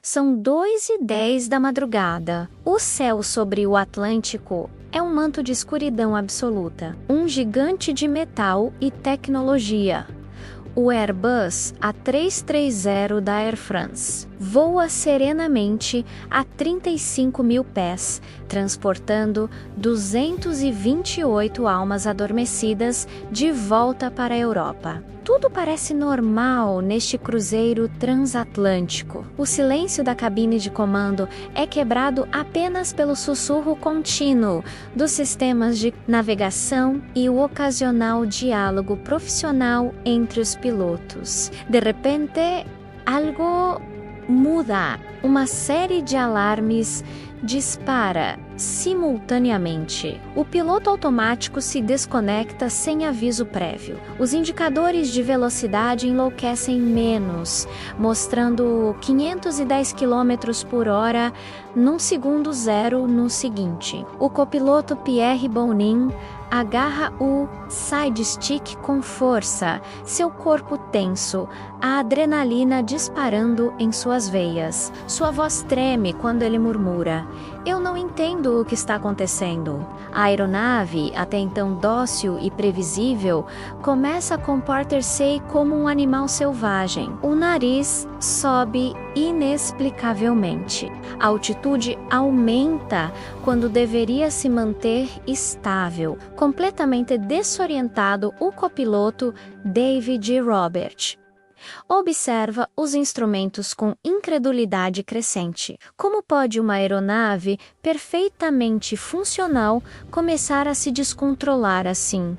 São 2:10 da madrugada. O céu sobre o Atlântico é um manto de escuridão absoluta, um gigante de metal e tecnologia. O Airbus A330 da Air France voa serenamente a 35 mil pés, transportando 228 almas adormecidas de volta para a Europa. Tudo parece normal neste cruzeiro transatlântico. O silêncio da cabine de comando é quebrado apenas pelo sussurro contínuo dos sistemas de navegação e o ocasional diálogo profissional entre os pilotos. De repente, algo muda. Uma série de alarmes dispara simultaneamente. O piloto automático se desconecta sem aviso prévio. Os indicadores de velocidade enlouquecem menos, mostrando 510 km por hora num segundo zero no seguinte. O copiloto Pierre Bonin agarra o side stick com força, seu corpo tenso, a adrenalina disparando em suas veias. Sua voz treme quando ele murmura: "Eu não entendo o que está acontecendo." A aeronave, até então dócil e previsível, começa a comportar-se como um animal selvagem. O nariz sobe inexplicavelmente. A altitude aumenta quando deveria se manter estável. Completamente desorientado, o copiloto David Robert observa os instrumentos com incredulidade crescente. Como pode uma aeronave perfeitamente funcional começar a se descontrolar assim,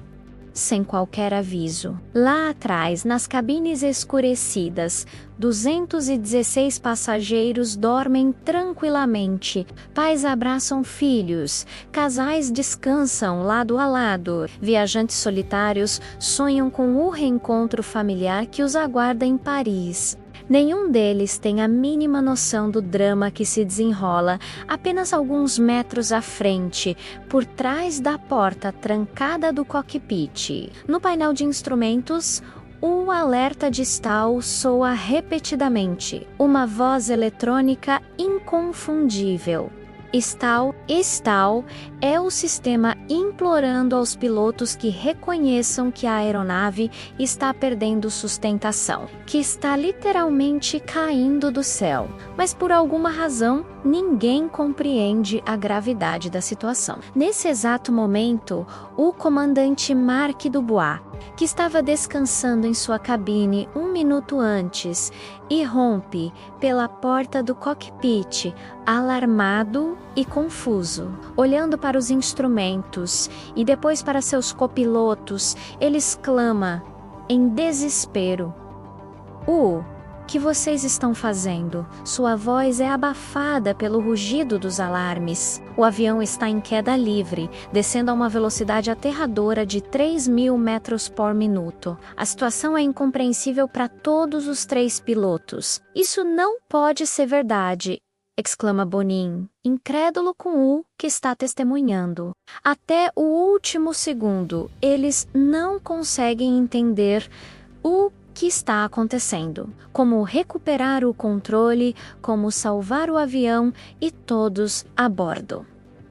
sem qualquer aviso? Lá atrás, nas cabines escurecidas, 216 passageiros dormem tranquilamente. Pais abraçam filhos. Casais descansam lado a lado. Viajantes solitários sonham com o reencontro familiar que os aguarda em Paris. Nenhum deles tem a mínima noção do drama que se desenrola apenas alguns metros à frente, por trás da porta trancada do cockpit. No painel de instrumentos, o alerta de stall soa repetidamente. Uma voz eletrônica inconfundível. Stall é o sistema implorando aos pilotos que reconheçam que a aeronave está perdendo sustentação, que está literalmente caindo do céu. Mas por alguma razão, ninguém compreende a gravidade da situação. Nesse exato momento, o comandante Marc Dubois, que estava descansando em sua cabine um minuto antes, irrompe pela porta do cockpit, alarmado e confuso. Olhando para os instrumentos e depois para seus copilotos, ele exclama, em desespero: "O que vocês estão fazendo?" Sua voz é abafada pelo rugido dos alarmes. O avião está em queda livre, descendo a uma velocidade aterradora de 3.000 metros por minuto. A situação é incompreensível para todos os 3 pilotos. "Isso não pode ser verdade", exclama Bonin, incrédulo com o que está testemunhando. Até o último segundo, eles não conseguem entender o que está acontecendo, como recuperar o controle, como salvar o avião e todos a bordo.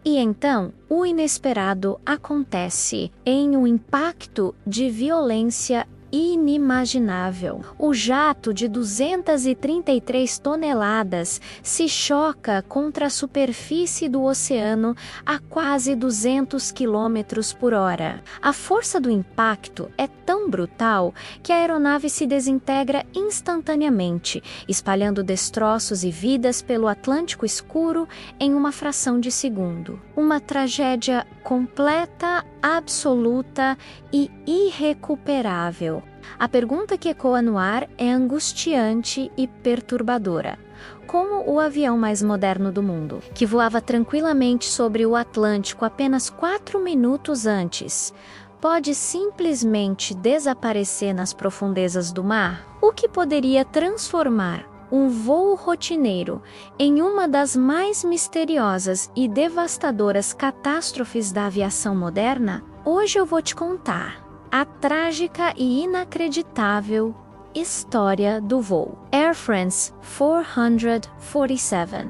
E então, o inesperado acontece em um impacto de violência inimaginável. O jato de 233 toneladas se choca contra a superfície do oceano a quase 200 km por hora. A força do impacto é tão brutal que a aeronave se desintegra instantaneamente, espalhando destroços e vidas pelo Atlântico escuro em uma fração de segundo. Uma tragédia completa, absoluta e irrecuperável. A pergunta que ecoa no ar é angustiante e perturbadora. Como o avião mais moderno do mundo, que voava tranquilamente sobre o Atlântico apenas 4 minutos antes, pode simplesmente desaparecer nas profundezas do mar? O que poderia transformar um voo rotineiro em uma das mais misteriosas e devastadoras catástrofes da aviação moderna? Hoje eu vou te contar a trágica e inacreditável história do voo. Air France 447.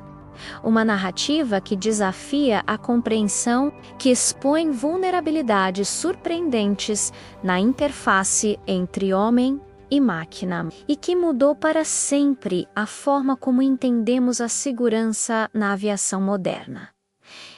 Uma narrativa que desafia a compreensão, que expõe vulnerabilidades surpreendentes na interface entre homem e máquina, e que mudou para sempre a forma como entendemos a segurança na aviação moderna.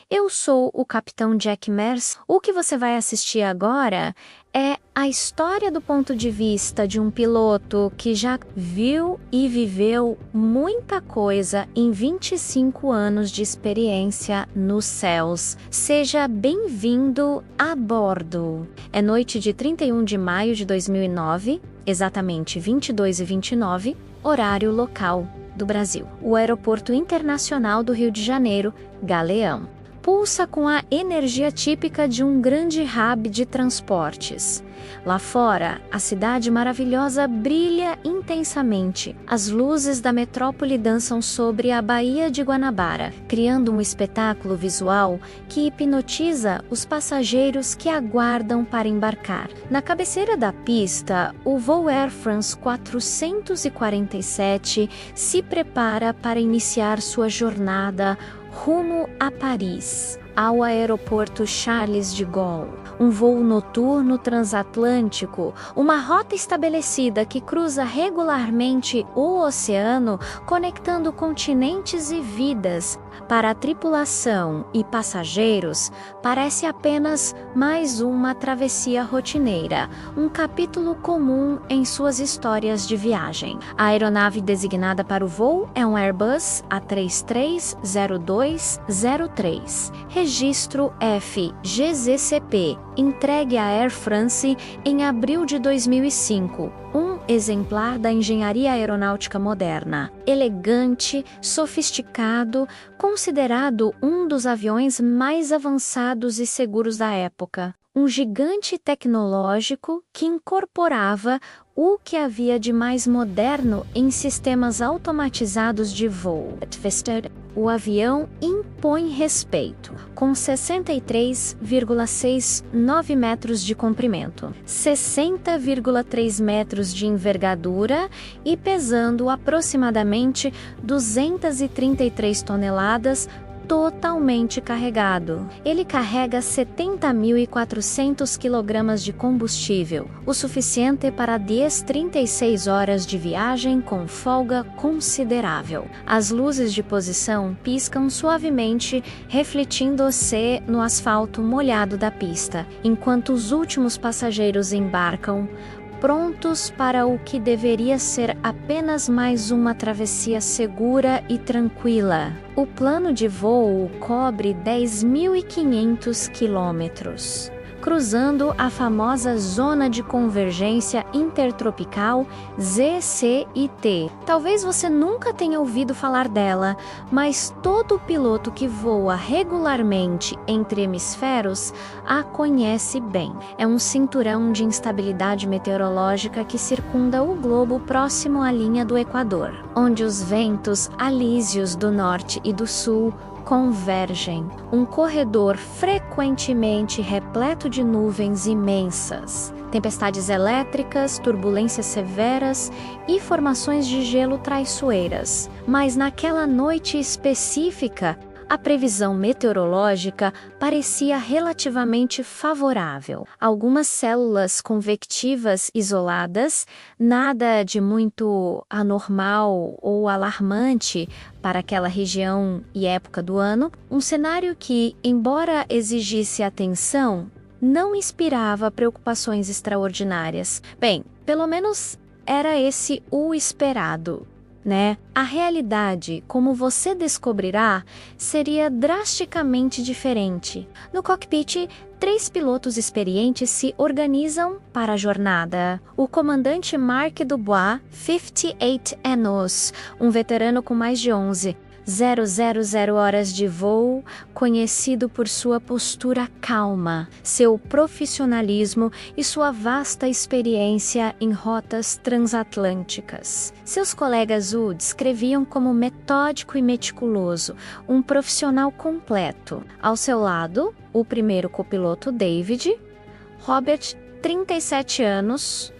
Eu sou o Capitão Jack Mercer. O que você vai assistir agora é a história do ponto de vista de um piloto que já viu e viveu muita coisa em 25 anos de experiência nos céus. Seja bem-vindo a bordo. É noite de 31 de maio de 2009, exatamente 22h29, horário local do Brasil. O Aeroporto Internacional do Rio de Janeiro, Galeão, pulsa com a energia típica de um grande hub de transportes. Lá fora, a cidade maravilhosa brilha intensamente. As luzes da metrópole dançam sobre a Baía de Guanabara, criando um espetáculo visual que hipnotiza os passageiros que aguardam para embarcar. Na cabeceira da pista, o voo Air France 447 se prepara para iniciar sua jornada rumo a Paris, ao aeroporto Charles de Gaulle. Um voo noturno transatlântico, uma rota estabelecida que cruza regularmente o oceano, conectando continentes e vidas. Para a tripulação e passageiros, parece apenas mais uma travessia rotineira, um capítulo comum em suas histórias de viagem. A aeronave designada para o voo é um Airbus A330-203, registro FGZCP, entregue à Air France em abril de 2005. Um exemplar da engenharia aeronáutica moderna, elegante, sofisticado, considerado um dos aviões mais avançados e seguros da época. Um gigante tecnológico que incorporava o que havia de mais moderno em sistemas automatizados de voo. O avião impõe respeito, com 63,69 metros de comprimento, 60,3 metros de envergadura e pesando aproximadamente 233 toneladas, totalmente carregado. Ele carrega 70.400 kg de combustível, o suficiente para 36 horas de viagem com folga considerável. As luzes de posição piscam suavemente, refletindo-se no asfalto molhado da pista, enquanto os últimos passageiros embarcam, prontos para o que deveria ser apenas mais uma travessia segura e tranquila. O plano de voo cobre 10.500 quilômetros, cruzando a famosa Zona de Convergência Intertropical ZCIT. Talvez você nunca tenha ouvido falar dela, mas todo piloto que voa regularmente entre hemisférios a conhece bem. É um cinturão de instabilidade meteorológica que circunda o globo próximo à linha do Equador, onde os ventos alísios do norte e do sul convergem, um corredor frequentemente repleto de nuvens imensas, tempestades elétricas, turbulências severas e formações de gelo traiçoeiras. Mas naquela noite específica, a previsão meteorológica parecia relativamente favorável. Algumas células convectivas isoladas, nada de muito anormal ou alarmante para aquela região e época do ano, um cenário que, embora exigisse atenção, não inspirava preocupações extraordinárias. Bem, pelo menos era esse o esperado, né? A realidade, como você descobrirá, seria drasticamente diferente. No cockpit, 3 pilotos experientes se organizam para a jornada. O comandante Marc Dubois, 58 anos, um veterano com mais de 11,000 horas de voo, conhecido por sua postura calma, seu profissionalismo e sua vasta experiência em rotas transatlânticas. Seus colegas o descreviam como metódico e meticuloso, um profissional completo. Ao seu lado, o primeiro copiloto David, Robert, 37 anos,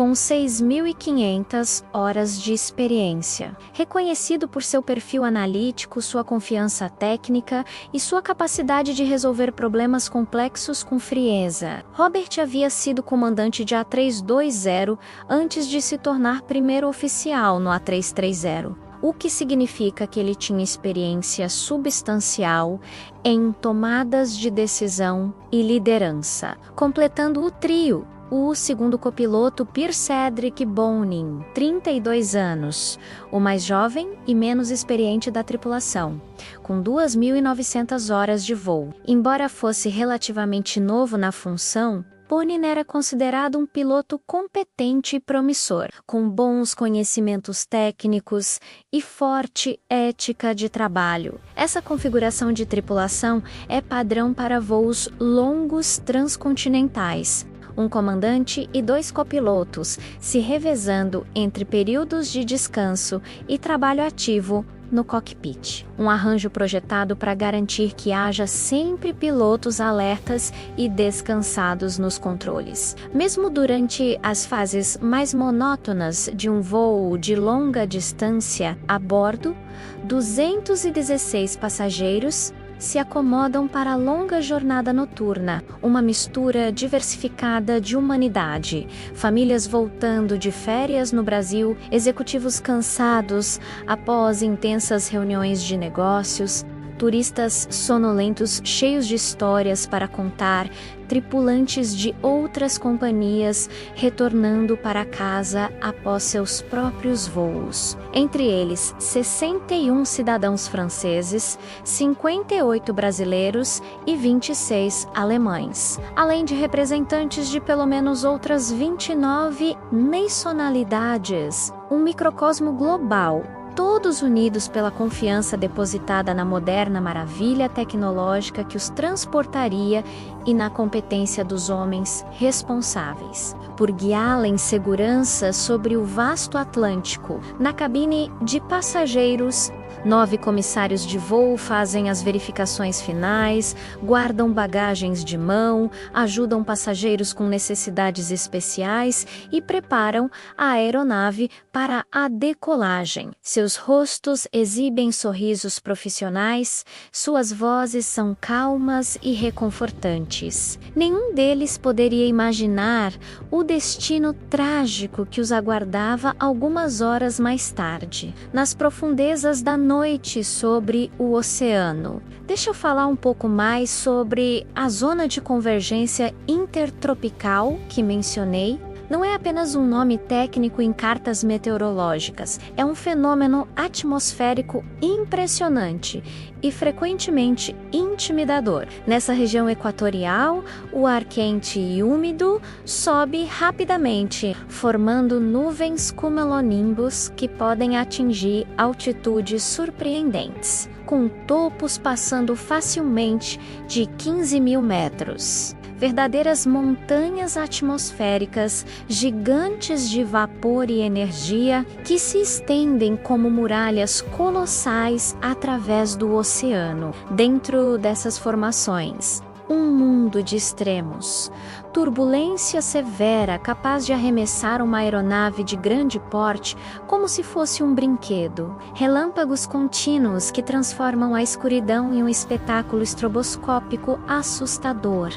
com 6.500 horas de experiência. Reconhecido por seu perfil analítico, sua confiança técnica e sua capacidade de resolver problemas complexos com frieza, Robert havia sido comandante de A320 antes de se tornar primeiro oficial no A330. O que significa que ele tinha experiência substancial em tomadas de decisão e liderança. Completando o trio, o segundo copiloto Piers Cedric Bowning, 32 anos, o mais jovem e menos experiente da tripulação, com 2.900 horas de voo. Embora fosse relativamente novo na função, Bowning era considerado um piloto competente e promissor, com bons conhecimentos técnicos e forte ética de trabalho. Essa configuração de tripulação é padrão para voos longos transcontinentais. Um comandante e 2 copilotos, se revezando entre períodos de descanso e trabalho ativo no cockpit. Um arranjo projetado para garantir que haja sempre pilotos alertas e descansados nos controles. Mesmo durante as fases mais monótonas de um voo de longa distância, a bordo, 216 passageiros se acomodam para a longa jornada noturna, uma mistura diversificada de humanidade, famílias voltando de férias no Brasil, executivos cansados após intensas reuniões de negócios, turistas sonolentos cheios de histórias para contar, tripulantes de outras companhias retornando para casa após seus próprios voos. Entre eles, 61 cidadãos franceses, 58 brasileiros e 26 alemães, além de representantes de pelo menos outras 29 nacionalidades. Um microcosmo global, todos unidos pela confiança depositada na moderna maravilha tecnológica que os transportaria e na competência dos homens responsáveis por guiá-la em segurança sobre o vasto Atlântico. Na cabine de passageiros, 9 comissários de voo fazem as verificações finais, guardam bagagens de mão, ajudam passageiros com necessidades especiais e preparam a aeronave para a decolagem. Seus rostos exibem sorrisos profissionais, suas vozes são calmas e reconfortantes. Nenhum deles poderia imaginar o destino trágico que os aguardava algumas horas mais tarde, nas profundezas da noite sobre o oceano. Deixa eu falar um pouco mais sobre a zona de convergência intertropical que mencionei. Não é apenas um nome técnico em cartas meteorológicas, é um fenômeno atmosférico impressionante e frequentemente intimidador. Nessa região equatorial, o ar quente e úmido sobe rapidamente, formando nuvens cumulonimbus que podem atingir altitudes surpreendentes, com topos passando facilmente de 15.000 metros. Verdadeiras montanhas atmosféricas, gigantes de vapor e energia, que se estendem como muralhas colossais através do oceano. Dentro dessas formações, um mundo de extremos. Turbulência severa capaz de arremessar uma aeronave de grande porte como se fosse um brinquedo. Relâmpagos contínuos que transformam a escuridão em um espetáculo estroboscópico assustador.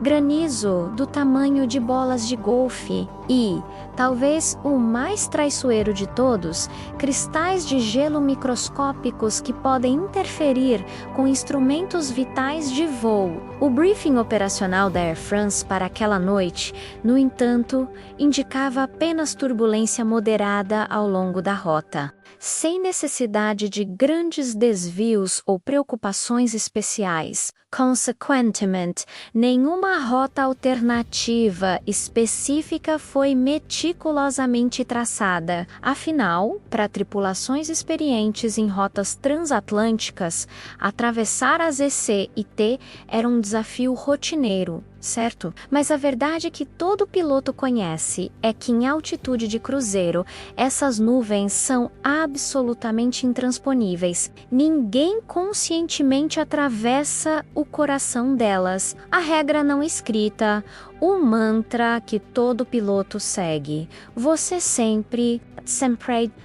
Granizo do tamanho de bolas de golfe e, talvez o mais traiçoeiro de todos, cristais de gelo microscópicos que podem interferir com instrumentos vitais de voo. O briefing operacional da Air France para aquela noite, no entanto, indicava apenas turbulência moderada ao longo da rota, sem necessidade de grandes desvios ou preocupações especiais. Consequentemente, nenhuma rota alternativa específica foi meticulosamente traçada. Afinal, para tripulações experientes em rotas transatlânticas, atravessar as EC e T era um desafio rotineiro, certo? Mas a verdade que todo piloto conhece é que em altitude de cruzeiro, essas nuvens são absolutamente intransponíveis. Ninguém conscientemente atravessa o coração delas. A regra não escrita, o mantra que todo piloto segue. Você sempre,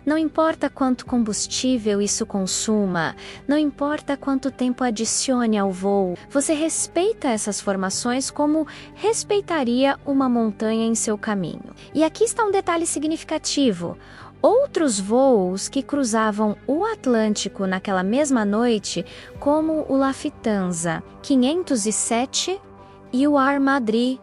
não importa quanto combustível isso consuma, não importa quanto tempo adicione ao voo, você respeita essas formações como respeitaria uma montanha em seu caminho. E aqui está um detalhe significativo. Outros voos que cruzavam o Atlântico naquela mesma noite, como o Lufthansa 507 e o Air Madrid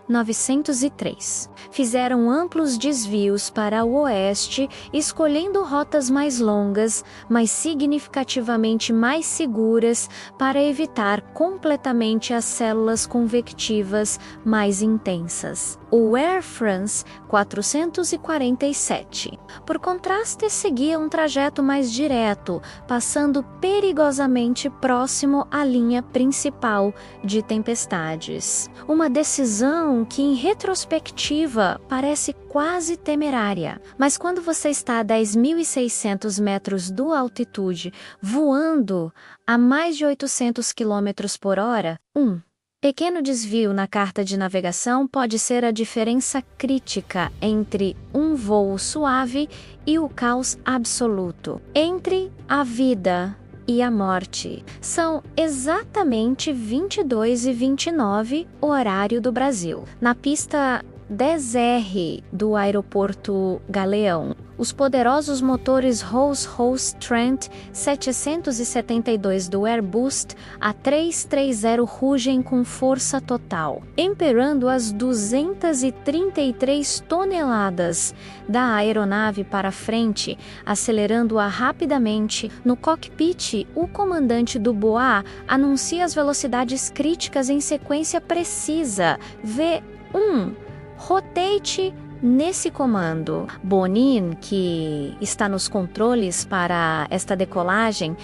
903. Fizeram amplos desvios para o oeste, escolhendo rotas mais longas, mas significativamente mais seguras para evitar completamente as células convectivas mais intensas. O Air France 447, por contraste, seguia um trajeto mais direto, passando perigosamente próximo à linha principal de tempestades. Uma decisão que, em retrospectiva, parece quase temerária. Mas quando você está a 10.600 metros de altitude, voando a mais de 800 km por hora, pequeno desvio na carta de navegação pode ser a diferença crítica entre um voo suave e o caos absoluto, entre a vida e a morte. São exatamente 22h29, o horário do Brasil. Na pista 10R do aeroporto Galeão, os poderosos motores Rolls-Royce Trent 772 do Airbus A330 rugem com força total, emperando as 233 toneladas da aeronave para frente, acelerando-a rapidamente. No cockpit, o comandante do BOA anuncia as velocidades críticas em sequência precisa. V1. Rotate nesse comando. Bonin, que está nos controles para esta decolagem,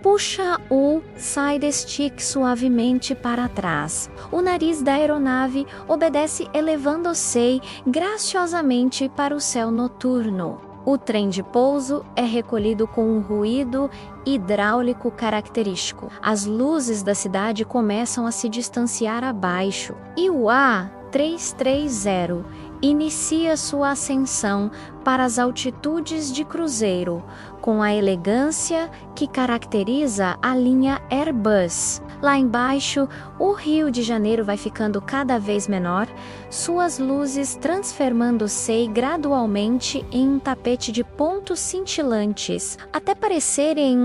puxa o side stick suavemente para trás. O nariz da aeronave obedece, elevando-se graciosamente para o céu noturno. O trem de pouso é recolhido com um ruído hidráulico característico. As luzes da cidade começam a se distanciar abaixo e o A330 inicia sua ascensão para as altitudes de cruzeiro, com a elegância que caracteriza a linha Airbus. Lá embaixo, o Rio de Janeiro vai ficando cada vez menor, suas luzes transformando-se gradualmente em um tapete de pontos cintilantes, até parecerem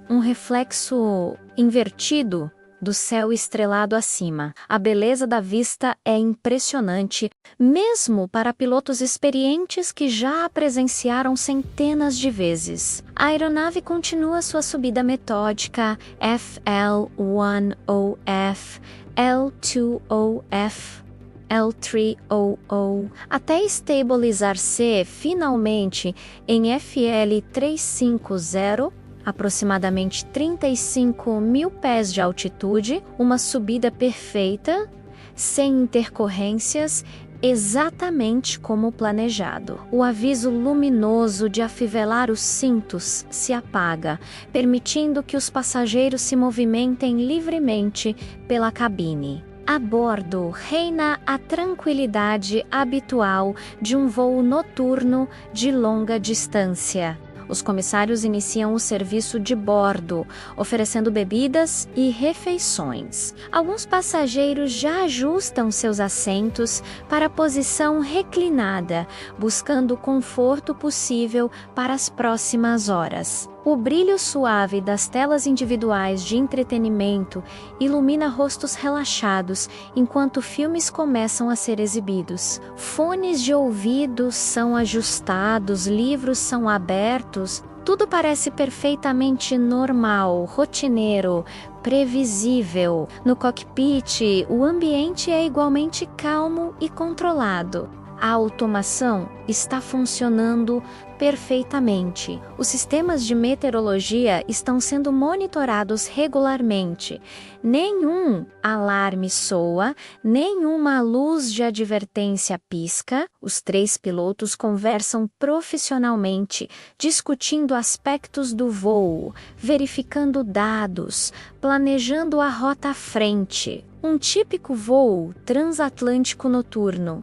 um reflexo invertido do céu estrelado acima. A beleza da vista é impressionante, mesmo para pilotos experientes que já a presenciaram centenas de vezes. A aeronave continua sua subida metódica, FL10F, L20F, L300, até estabilizar-se finalmente em FL350, aproximadamente 35.000 pés de altitude, uma subida perfeita, sem intercorrências, exatamente como planejado. O aviso luminoso de afivelar os cintos se apaga, permitindo que os passageiros se movimentem livremente pela cabine. A bordo reina a tranquilidade habitual de um voo noturno de longa distância. Os comissários iniciam o serviço de bordo, oferecendo bebidas e refeições. Alguns passageiros já ajustam seus assentos para a posição reclinada, buscando o conforto possível para as próximas horas. O brilho suave das telas individuais de entretenimento ilumina rostos relaxados enquanto filmes começam a ser exibidos. Fones de ouvido são ajustados, livros são abertos. Tudo parece perfeitamente normal, rotineiro, previsível. No cockpit, o ambiente é igualmente calmo e controlado. A automação está funcionando perfeitamente. Os sistemas de meteorologia estão sendo monitorados regularmente. Nenhum alarme soa, nenhuma luz de advertência pisca. Os 3 pilotos conversam profissionalmente, discutindo aspectos do voo, verificando dados, planejando a rota à frente. Um típico voo transatlântico noturno.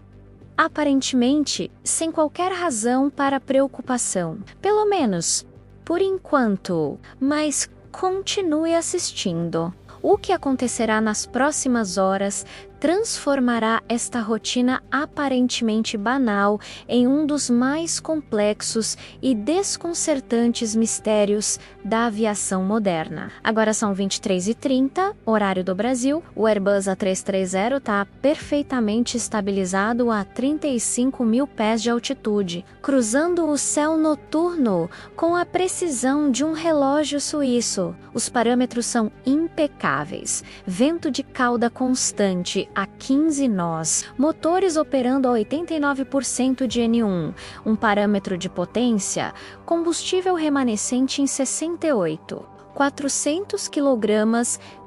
Aparentemente, sem qualquer razão para preocupação. Pelo menos, por enquanto. Mas continue assistindo. O que acontecerá nas próximas horas transformará esta rotina aparentemente banal em um dos mais complexos e desconcertantes mistérios da aviação moderna. Agora são 23h30, horário do Brasil. O Airbus A330 está perfeitamente estabilizado a 35 mil pés de altitude, cruzando o céu noturno com a precisão de um relógio suíço. Os parâmetros são impecáveis. Vento de cauda constante a 15 nós, motores operando a 89% de N1, um parâmetro de potência, combustível remanescente em 68, 400 kg,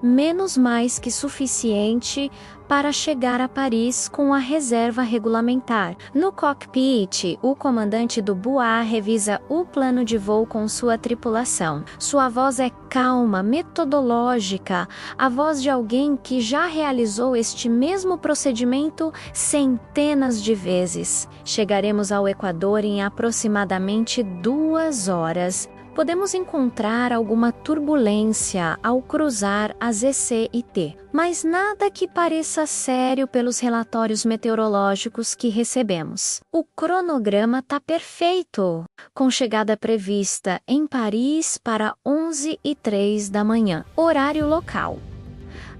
menos mais que suficiente para chegar a Paris com a reserva regulamentar. No cockpit, o comandante do BUA revisa o plano de voo com sua tripulação. Sua voz é calma, metodológica, a voz de alguém que já realizou este mesmo procedimento centenas de vezes. Chegaremos ao Equador em aproximadamente 2 horas. Podemos encontrar alguma turbulência ao cruzar as EC e T, mas nada que pareça sério pelos relatórios meteorológicos que recebemos. O cronograma está perfeito, com chegada prevista em Paris para 11h03 da manhã, horário local.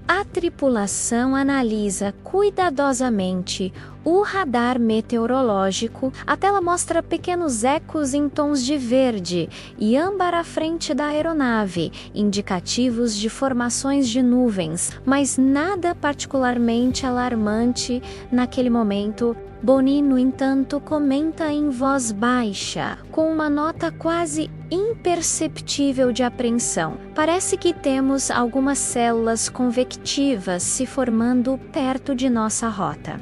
A tripulação analisa cuidadosamente o radar meteorológico. A tela mostra pequenos ecos em tons de verde e âmbar à frente da aeronave, indicativos de formações de nuvens, mas nada particularmente alarmante naquele momento. Boni, no entanto, comenta em voz baixa, com uma nota quase imperceptível de apreensão. Parece que temos algumas células convectivas se formando perto de nossa rota.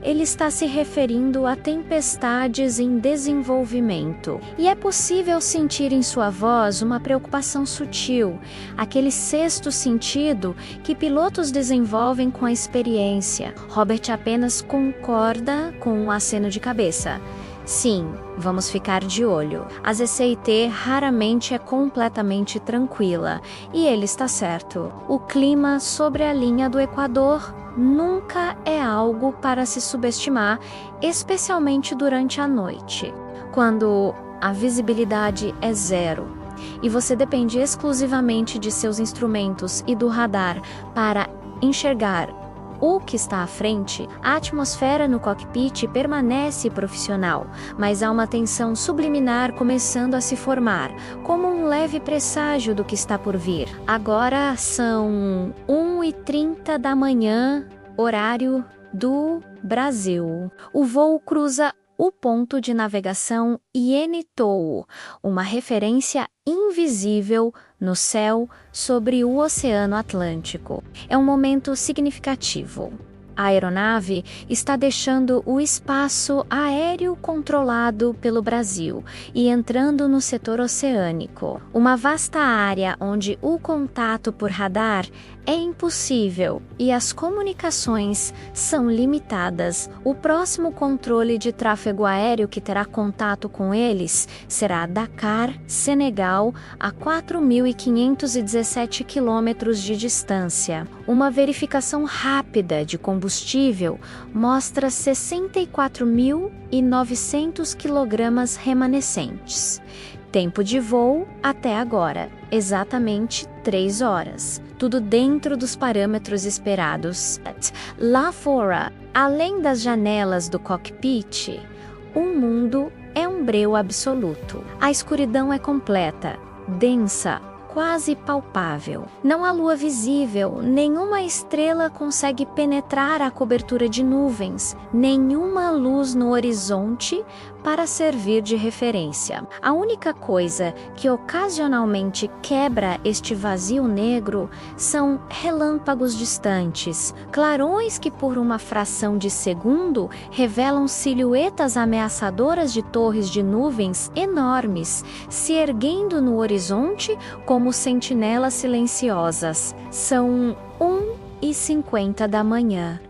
Ele está se referindo a tempestades em desenvolvimento. E é possível sentir em sua voz uma preocupação sutil, aquele sexto sentido que pilotos desenvolvem com a experiência. Robert apenas concorda com um aceno de cabeça. Sim, vamos ficar de olho. A ZCIT raramente é completamente tranquila, e ele está certo. O clima sobre a linha do Equador nunca é algo para se subestimar, especialmente durante a noite, quando a visibilidade é 0 e você depende exclusivamente de seus instrumentos e do radar para enxergar o que está à frente. A atmosfera no cockpit permanece profissional, mas há uma tensão subliminar começando a se formar, como um leve presságio do que está por vir. Agora são 1h30 da manhã, horário do Brasil. O voo cruza o ponto de navegação Ienitou, uma referência invisível no céu sobre o Oceano Atlântico. É um momento significativo. A aeronave está deixando o espaço aéreo controlado pelo Brasil e entrando no setor oceânico, uma vasta área onde o contato por radar é impossível e as comunicações são limitadas. O próximo controle de tráfego aéreo que terá contato com eles será Dakar, Senegal, a 4.517 quilômetros de distância. Uma verificação rápida de combustível mostra 64.900 quilogramas remanescentes. Tempo de voo até agora, exatamente 3 horas. Tudo dentro dos parâmetros esperados. Lá fora, além das janelas do cockpit, o mundo é um breu absoluto. A escuridão é completa, densa, quase palpável. Não há lua visível, nenhuma estrela consegue penetrar a cobertura de nuvens, nenhuma luz no horizonte para servir de referência. A única coisa que ocasionalmente quebra este vazio negro são relâmpagos distantes, clarões que por uma fração de segundo revelam silhuetas ameaçadoras de torres de nuvens enormes, se erguendo no horizonte como sentinelas silenciosas. São 1h50 da manhã.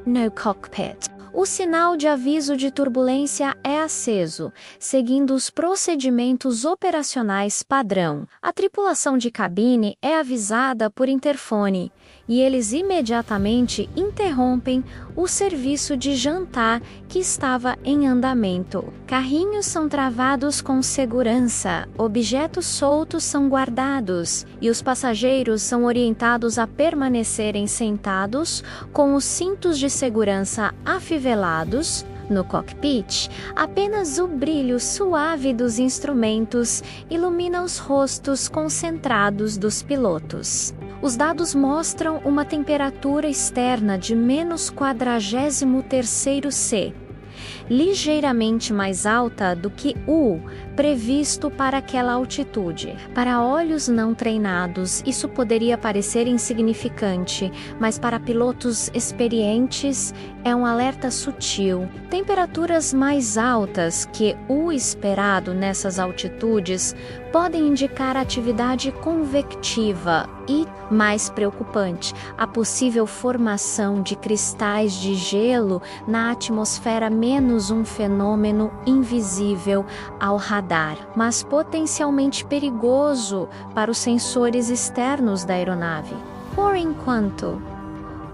No cockpit. O sinal de aviso de turbulência é aceso, seguindo os procedimentos operacionais padrão. A tripulação de cabine é avisada por interfone e eles imediatamente interrompem o serviço de jantar que estava em andamento. Carrinhos são travados com segurança, objetos soltos são guardados e os passageiros são orientados a permanecerem sentados com os cintos de segurança afivelados. No cockpit, apenas o brilho suave dos instrumentos ilumina os rostos concentrados dos pilotos. Os dados mostram uma temperatura externa de -43°C, ligeiramente mais alta do que o previsto para aquela altitude. Para olhos não treinados, isso poderia parecer insignificante, mas para pilotos experientes é um alerta sutil. Temperaturas mais altas que o esperado nessas altitudes podem indicar atividade convectiva e, mais preocupante, a possível formação de cristais de gelo na atmosfera, menos um fenômeno invisível ao radar, mas potencialmente perigoso para os sensores externos da aeronave. Por enquanto,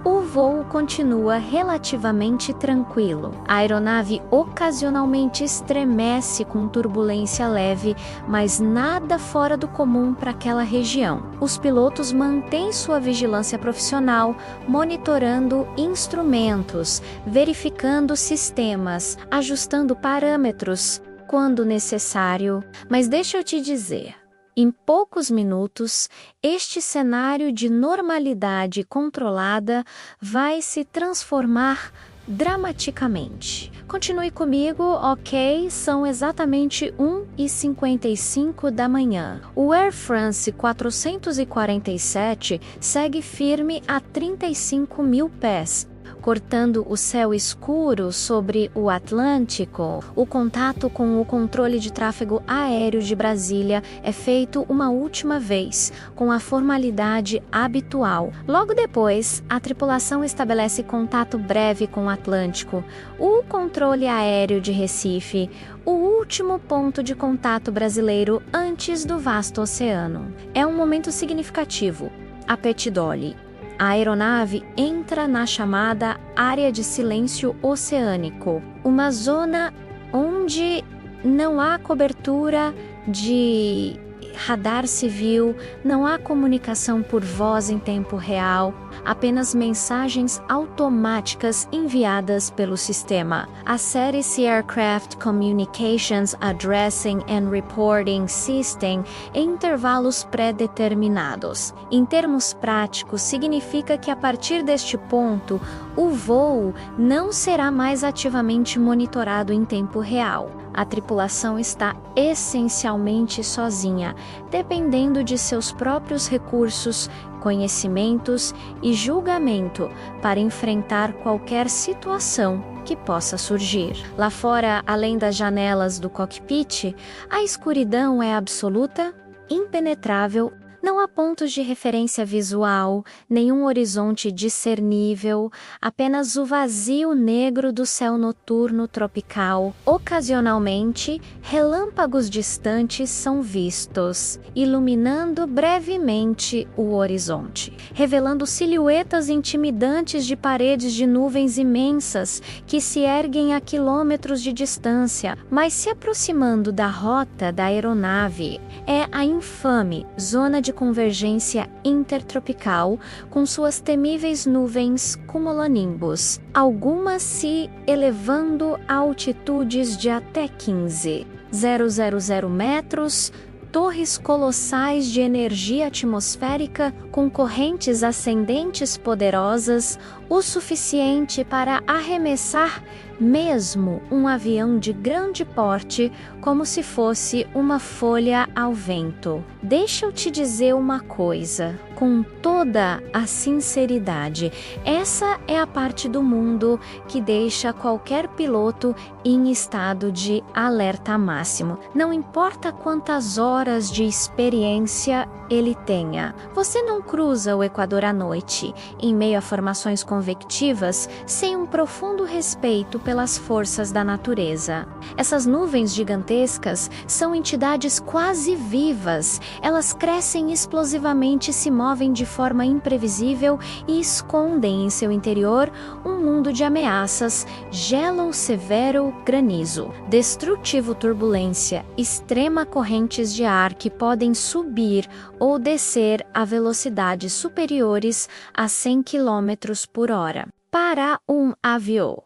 o voo continua relativamente tranquilo. A aeronave ocasionalmente estremece com turbulência leve, mas nada fora do comum para aquela região. Os pilotos mantêm sua vigilância profissional, monitorando instrumentos, verificando sistemas, ajustando parâmetros quando necessário. Mas deixa eu te dizer, em poucos minutos, este cenário de normalidade controlada vai se transformar dramaticamente. Continue comigo, ok? São exatamente 1h55 da manhã. O Air France 447 segue firme a 35.000 pés, cortando o céu escuro sobre o Atlântico. O contato com o controle de tráfego aéreo de Brasília é feito uma última vez, com a formalidade habitual. Logo depois, a tripulação estabelece contato breve com o Atlântico, o controle aéreo de Recife, o último ponto de contato brasileiro antes do vasto oceano. É um momento significativo. A Petidole. A aeronave entra na chamada área de silêncio oceânico, uma zona onde não há cobertura de radar civil, não há comunicação por voz em tempo real, apenas mensagens automáticas enviadas pelo sistema. A Série Aircraft Communications Addressing and Reporting System em intervalos pré-determinados. Em termos práticos, significa que a partir deste ponto, o voo não será mais ativamente monitorado em tempo real. A tripulação está essencialmente sozinha, dependendo de seus próprios recursos, conhecimentos e julgamento para enfrentar qualquer situação que possa surgir. Lá fora, além das janelas do cockpit, a escuridão é absoluta, impenetrável. Não há pontos de referência visual, nenhum horizonte discernível, apenas o vazio negro do céu noturno tropical. Ocasionalmente, relâmpagos distantes são vistos, iluminando brevemente o horizonte, revelando silhuetas intimidantes de paredes de nuvens imensas que se erguem a quilômetros de distância, mas se aproximando da rota da aeronave. É a infame zona de convergência intertropical, com suas temíveis nuvens cumulonimbus, algumas se elevando a altitudes de até 15.000 metros torres colossais de energia atmosférica com correntes ascendentes poderosas, o suficiente para arremessar mesmo um avião de grande porte como se fosse uma folha ao vento. Deixa eu te dizer uma coisa, com toda a sinceridade, essa é a parte do mundo que deixa qualquer piloto em estado de alerta máximo. Não importa quantas horas de experiência ele tenha. Você não cruza o Equador à noite, em meio a formações convectivas, sem um profundo respeito pelas forças da natureza. Essas nuvens gigantescas são entidades quase vivas. Elas crescem explosivamente, se movem de forma imprevisível e escondem em seu interior um mundo de ameaças, gelo severo, granizo, destrutivo turbulência, extrema correntes de ar que podem subir ou descer a velocidades superiores a 100 km por hora. Para um avião,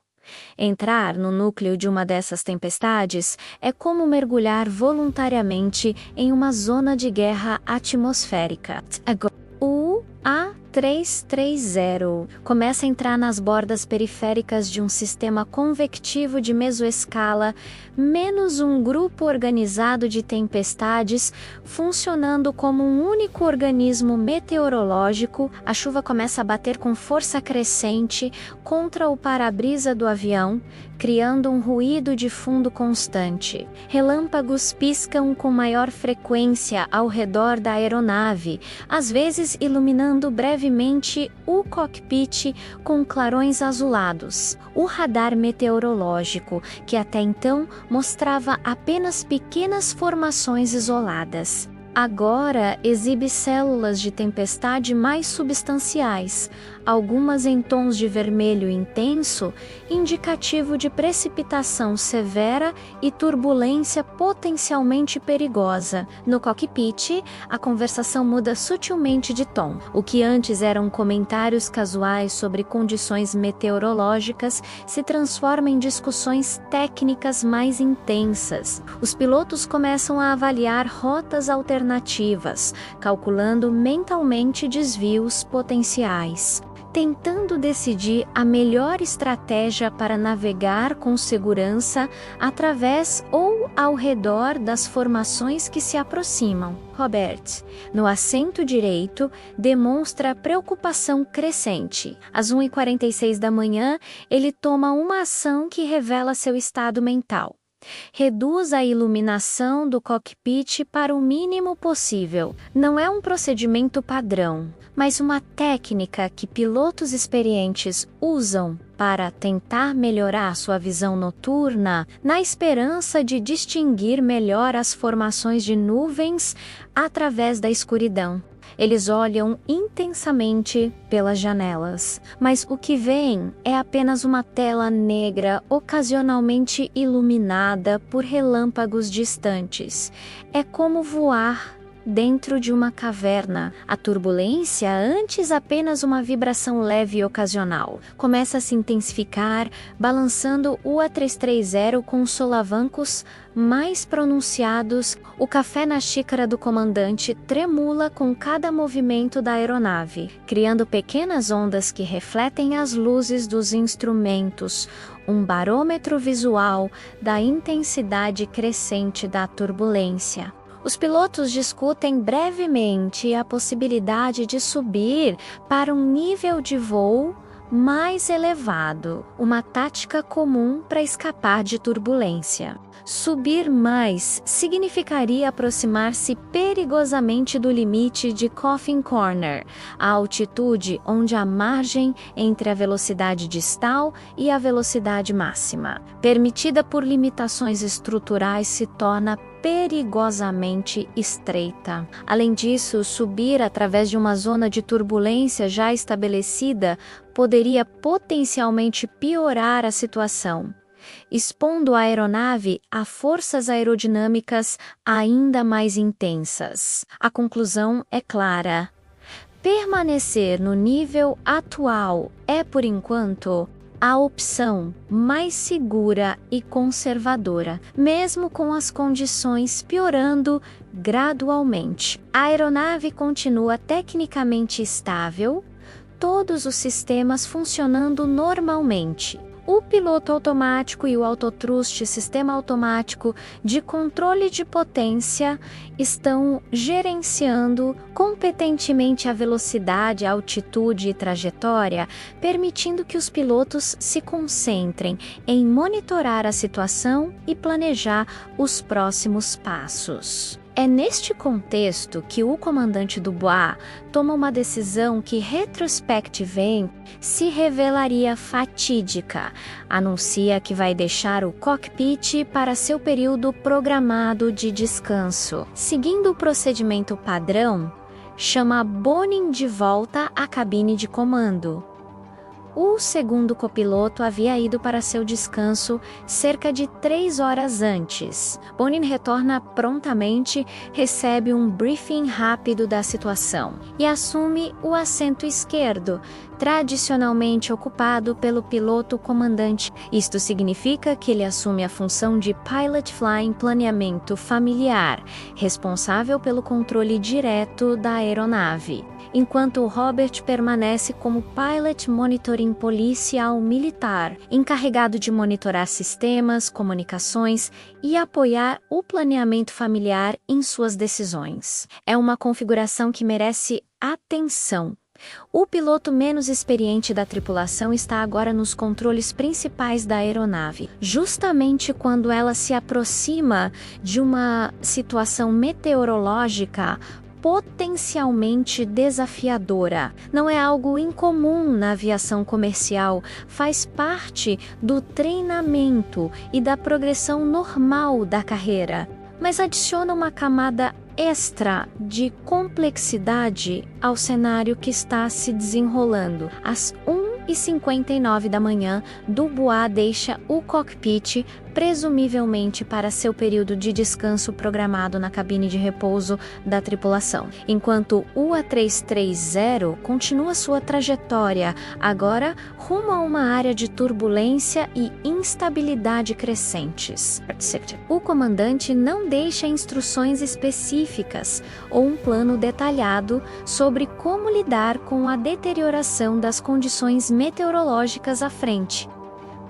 entrar no núcleo de uma dessas tempestades é como mergulhar voluntariamente em uma zona de guerra atmosférica. O A330 começa a entrar nas bordas periféricas de um sistema convectivo de mesoescala, menos um grupo organizado de tempestades, funcionando como um único organismo meteorológico. A chuva começa a bater com força crescente contra o para-brisa do avião, criando um ruído de fundo constante. Relâmpagos piscam com maior frequência ao redor da aeronave, às vezes iluminando brevemente o cockpit com clarões azulados. O radar meteorológico, que até então mostrava apenas pequenas formações isoladas, agora exibe células de tempestade mais substanciais, algumas em tons de vermelho intenso, indicativo de precipitação severa e turbulência potencialmente perigosa. No cockpit, a conversação muda sutilmente de tom. O que antes eram comentários casuais sobre condições meteorológicas se transforma em discussões técnicas mais intensas. Os pilotos começam a avaliar rotas alternativas, calculando mentalmente desvios potenciais, tentando decidir a melhor estratégia para navegar com segurança através ou ao redor das formações que se aproximam. Robert, no assento direito, demonstra preocupação crescente. Às 1h46 da manhã, ele toma uma ação que revela seu estado mental. Reduz a iluminação do cockpit para o mínimo possível. Não é um procedimento padrão, mas uma técnica que pilotos experientes usam para tentar melhorar sua visão noturna, na esperança de distinguir melhor as formações de nuvens através da escuridão. Eles olham intensamente pelas janelas, mas o que veem é apenas uma tela negra ocasionalmente iluminada por relâmpagos distantes. É como voar dentro de uma caverna. A turbulência, antes apenas uma vibração leve e ocasional, começa a se intensificar, balançando o A330 com solavancos mais pronunciados. O café na xícara do comandante tremula com cada movimento da aeronave, criando pequenas ondas que refletem as luzes dos instrumentos, um barômetro visual da intensidade crescente da turbulência. Os pilotos discutem brevemente a possibilidade de subir para um nível de voo mais elevado, uma tática comum para escapar de turbulência. Subir mais significaria aproximar-se perigosamente do limite de Coffin Corner, a altitude onde a margem entre a velocidade distal e a velocidade máxima, permitida por limitações estruturais, se torna perigosamente estreita. Além disso, subir através de uma zona de turbulência já estabelecida poderia potencialmente piorar a situação, expondo a aeronave a forças aerodinâmicas ainda mais intensas. A conclusão é clara: permanecer no nível atual é, por enquanto, a opção mais segura e conservadora, mesmo com as condições piorando gradualmente. A aeronave continua tecnicamente estável, todos os sistemas funcionando normalmente. O piloto automático e o autotruste, sistema automático de controle de potência, estão gerenciando competentemente a velocidade, a altitude e trajetória, permitindo que os pilotos se concentrem em monitorar a situação e planejar os próximos passos. É neste contexto que o comandante Dubois toma uma decisão que, retrospectivamente, se revelaria fatídica. Anuncia que vai deixar o cockpit para seu período programado de descanso. Seguindo o procedimento padrão, chama Bonin de volta à cabine de comando. O segundo copiloto havia ido para seu descanso cerca de 3 horas antes. Bonin retorna prontamente, recebe um briefing rápido da situação e assume o assento esquerdo, tradicionalmente ocupado pelo piloto comandante. Isto significa que ele assume a função de Pilot Flying Planeamento Familiar, responsável pelo controle direto da aeronave, enquanto Robert permanece como Pilot Monitoring Policial Militar, encarregado de monitorar sistemas, comunicações e apoiar o planeamento familiar em suas decisões. É uma configuração que merece atenção. O piloto menos experiente da tripulação está agora nos controles principais da aeronave, justamente quando ela se aproxima de uma situação meteorológica potencialmente desafiadora. Não é algo incomum na aviação comercial, faz parte do treinamento e da progressão normal da carreira, mas adiciona uma camada extra de complexidade ao cenário que está se desenrolando. Às 1h59 da manhã, Dubois deixa o cockpit, presumivelmente para seu período de descanso programado na cabine de repouso da tripulação, enquanto o A330 continua sua trajetória, agora rumo a uma área de turbulência e instabilidade crescentes. O comandante não deixa instruções específicas ou um plano detalhado sobre como lidar com a deterioração das condições meteorológicas à frente.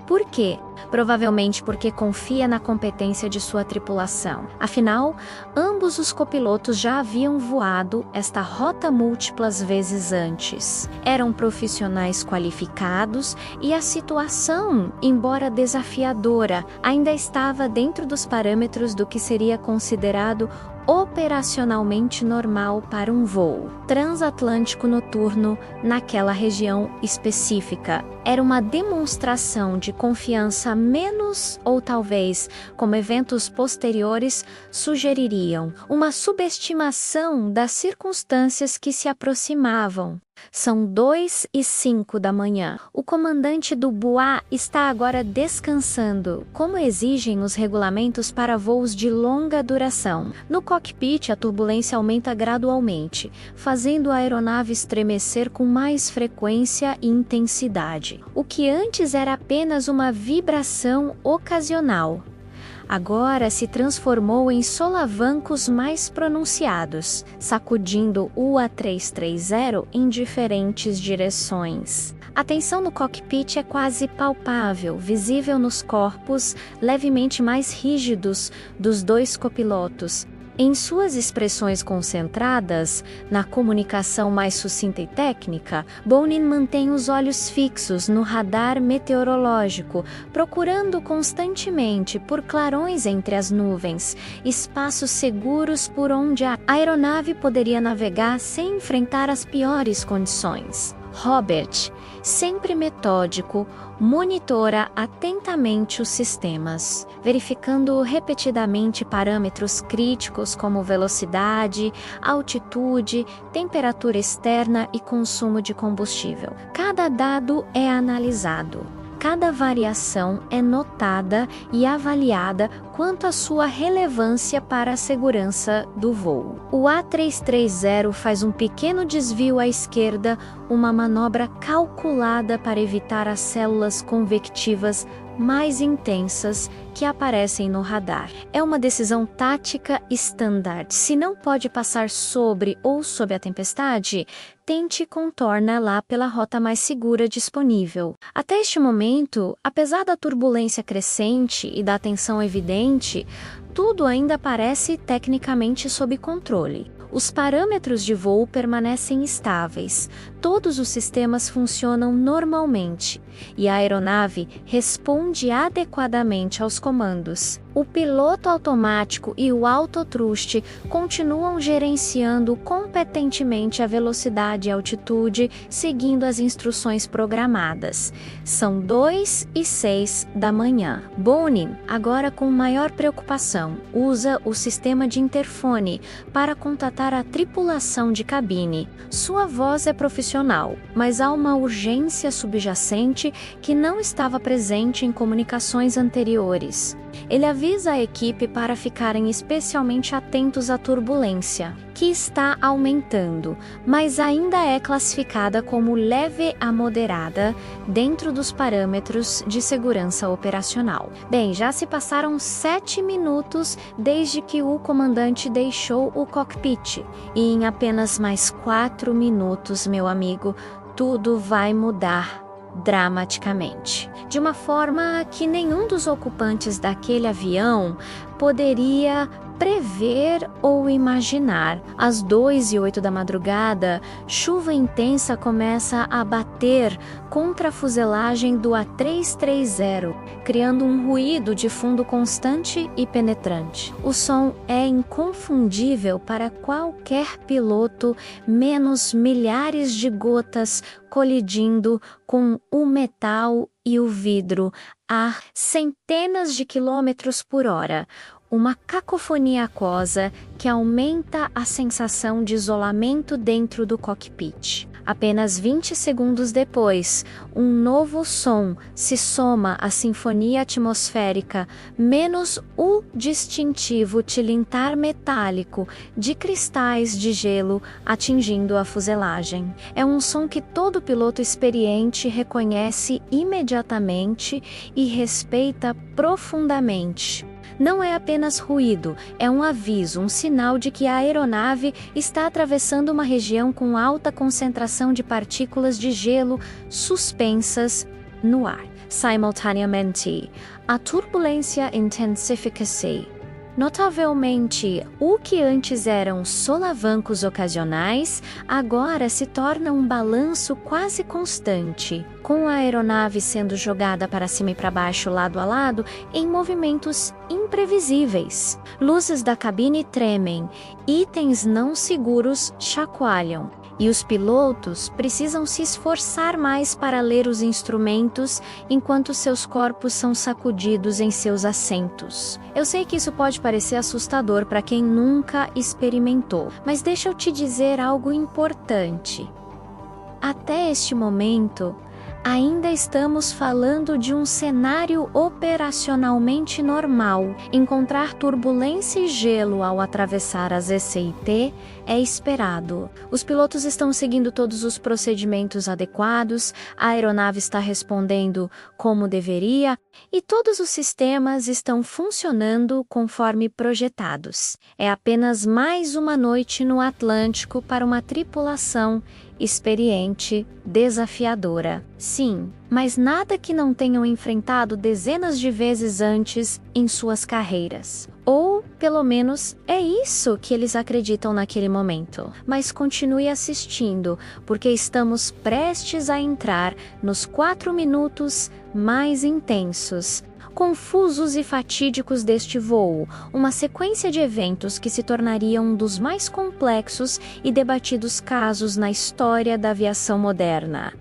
Por quê? Provavelmente porque confia na competência de sua tripulação. Afinal, ambos os copilotos já haviam voado esta rota múltiplas vezes antes. Eram profissionais qualificados e a situação, embora desafiadora, ainda estava dentro dos parâmetros do que seria considerado operacionalmente normal para um voo transatlântico noturno naquela região específica. Era uma demonstração de confiança menos, ou talvez, como eventos posteriores sugeririam, uma subestimação das circunstâncias que se aproximavam. São 2h05 da manhã. O comandante Dubois está agora descansando, como exigem os regulamentos para voos de longa duração. No cockpit, a turbulência aumenta gradualmente, fazendo a aeronave estremecer com mais frequência e intensidade. O que antes era apenas uma vibração ocasional, agora se transformou em solavancos mais pronunciados, sacudindo o A330 em diferentes direções. A tensão no cockpit é quase palpável, visível nos corpos levemente mais rígidos dos dois copilotos. Em suas expressões concentradas, na comunicação mais sucinta e técnica, Bonin mantém os olhos fixos no radar meteorológico, procurando constantemente por clarões entre as nuvens, espaços seguros por onde a aeronave poderia navegar sem enfrentar as piores condições. Robert, sempre metódico, monitora atentamente os sistemas, verificando repetidamente parâmetros críticos como velocidade, altitude, temperatura externa e consumo de combustível. Cada dado é analisado. Cada variação é notada e avaliada quanto à sua relevância para a segurança do voo. O A330 faz um pequeno desvio à esquerda, uma manobra calculada para evitar as células convectivas mais intensas que aparecem no radar. É uma decisão tática standard. Se não pode passar sobre ou sob a tempestade, tente e contorna lá pela rota mais segura disponível. Até este momento, apesar da turbulência crescente e da tensão evidente, tudo ainda parece tecnicamente sob controle. Os parâmetros de voo permanecem estáveis, todos os sistemas funcionam normalmente e a aeronave responde adequadamente aos comandos. O piloto automático e o autotruste continuam gerenciando competentemente a velocidade e altitude, seguindo as instruções programadas. São 2:06 da manhã. Bonin, agora com maior preocupação, usa o sistema de interfone para contatar a tripulação de cabine. Sua voz é profissional, mas há uma urgência subjacente que não estava presente em comunicações anteriores. Ele avisa a equipe para ficarem especialmente atentos à turbulência, que está aumentando, mas ainda é classificada como leve a moderada dentro dos parâmetros de segurança operacional. Bem, já se passaram 7 minutos desde que o comandante deixou o cockpit, e em apenas mais 4 minutos, meu amigo, tudo vai mudar dramaticamente, de uma forma que nenhum dos ocupantes daquele avião poderia prever ou imaginar. Às 2:08 da madrugada, chuva intensa começa a bater contra a fuselagem do A330, criando um ruído de fundo constante e penetrante. O som é inconfundível para qualquer piloto, menos milhares de gotas colidindo com o metal e o vidro a centenas de quilômetros por hora. Uma cacofonia aquosa que aumenta a sensação de isolamento dentro do cockpit. Apenas 20 segundos depois, um novo som se soma à sinfonia atmosférica, menos o distintivo tilintar metálico de cristais de gelo atingindo a fuselagem. É um som que todo piloto experiente reconhece imediatamente e respeita profundamente. Não é apenas ruído, é um aviso, um sinal de que a aeronave está atravessando uma região com alta concentração de partículas de gelo suspensas no ar. Simultaneamente, a turbulência intensifica-se. Notavelmente, o que antes eram solavancos ocasionais, agora se torna um balanço quase constante, com a aeronave sendo jogada para cima e para baixo, lado a lado, em movimentos imprevisíveis. Luzes da cabine tremem, itens não seguros chacoalham. E os pilotos precisam se esforçar mais para ler os instrumentos enquanto seus corpos são sacudidos em seus assentos. Eu sei que isso pode parecer assustador para quem nunca experimentou, mas deixa eu te dizer algo importante. Até este momento, ainda estamos falando de um cenário operacionalmente normal. Encontrar turbulência e gelo ao atravessar as ECIT é esperado. Os pilotos estão seguindo todos os procedimentos adequados, a aeronave está respondendo como deveria e todos os sistemas estão funcionando conforme projetados. É apenas mais uma noite no Atlântico para uma tripulação experiente, desafiadora. Sim, mas nada que não tenham enfrentado dezenas de vezes antes em suas carreiras. Ou, pelo menos, é isso que eles acreditam naquele momento. Mas continue assistindo, porque estamos prestes a entrar nos 4 minutos mais intensos, confusos e fatídicos deste voo, uma sequência de eventos que se tornaria um dos mais complexos e debatidos casos na história da aviação moderna.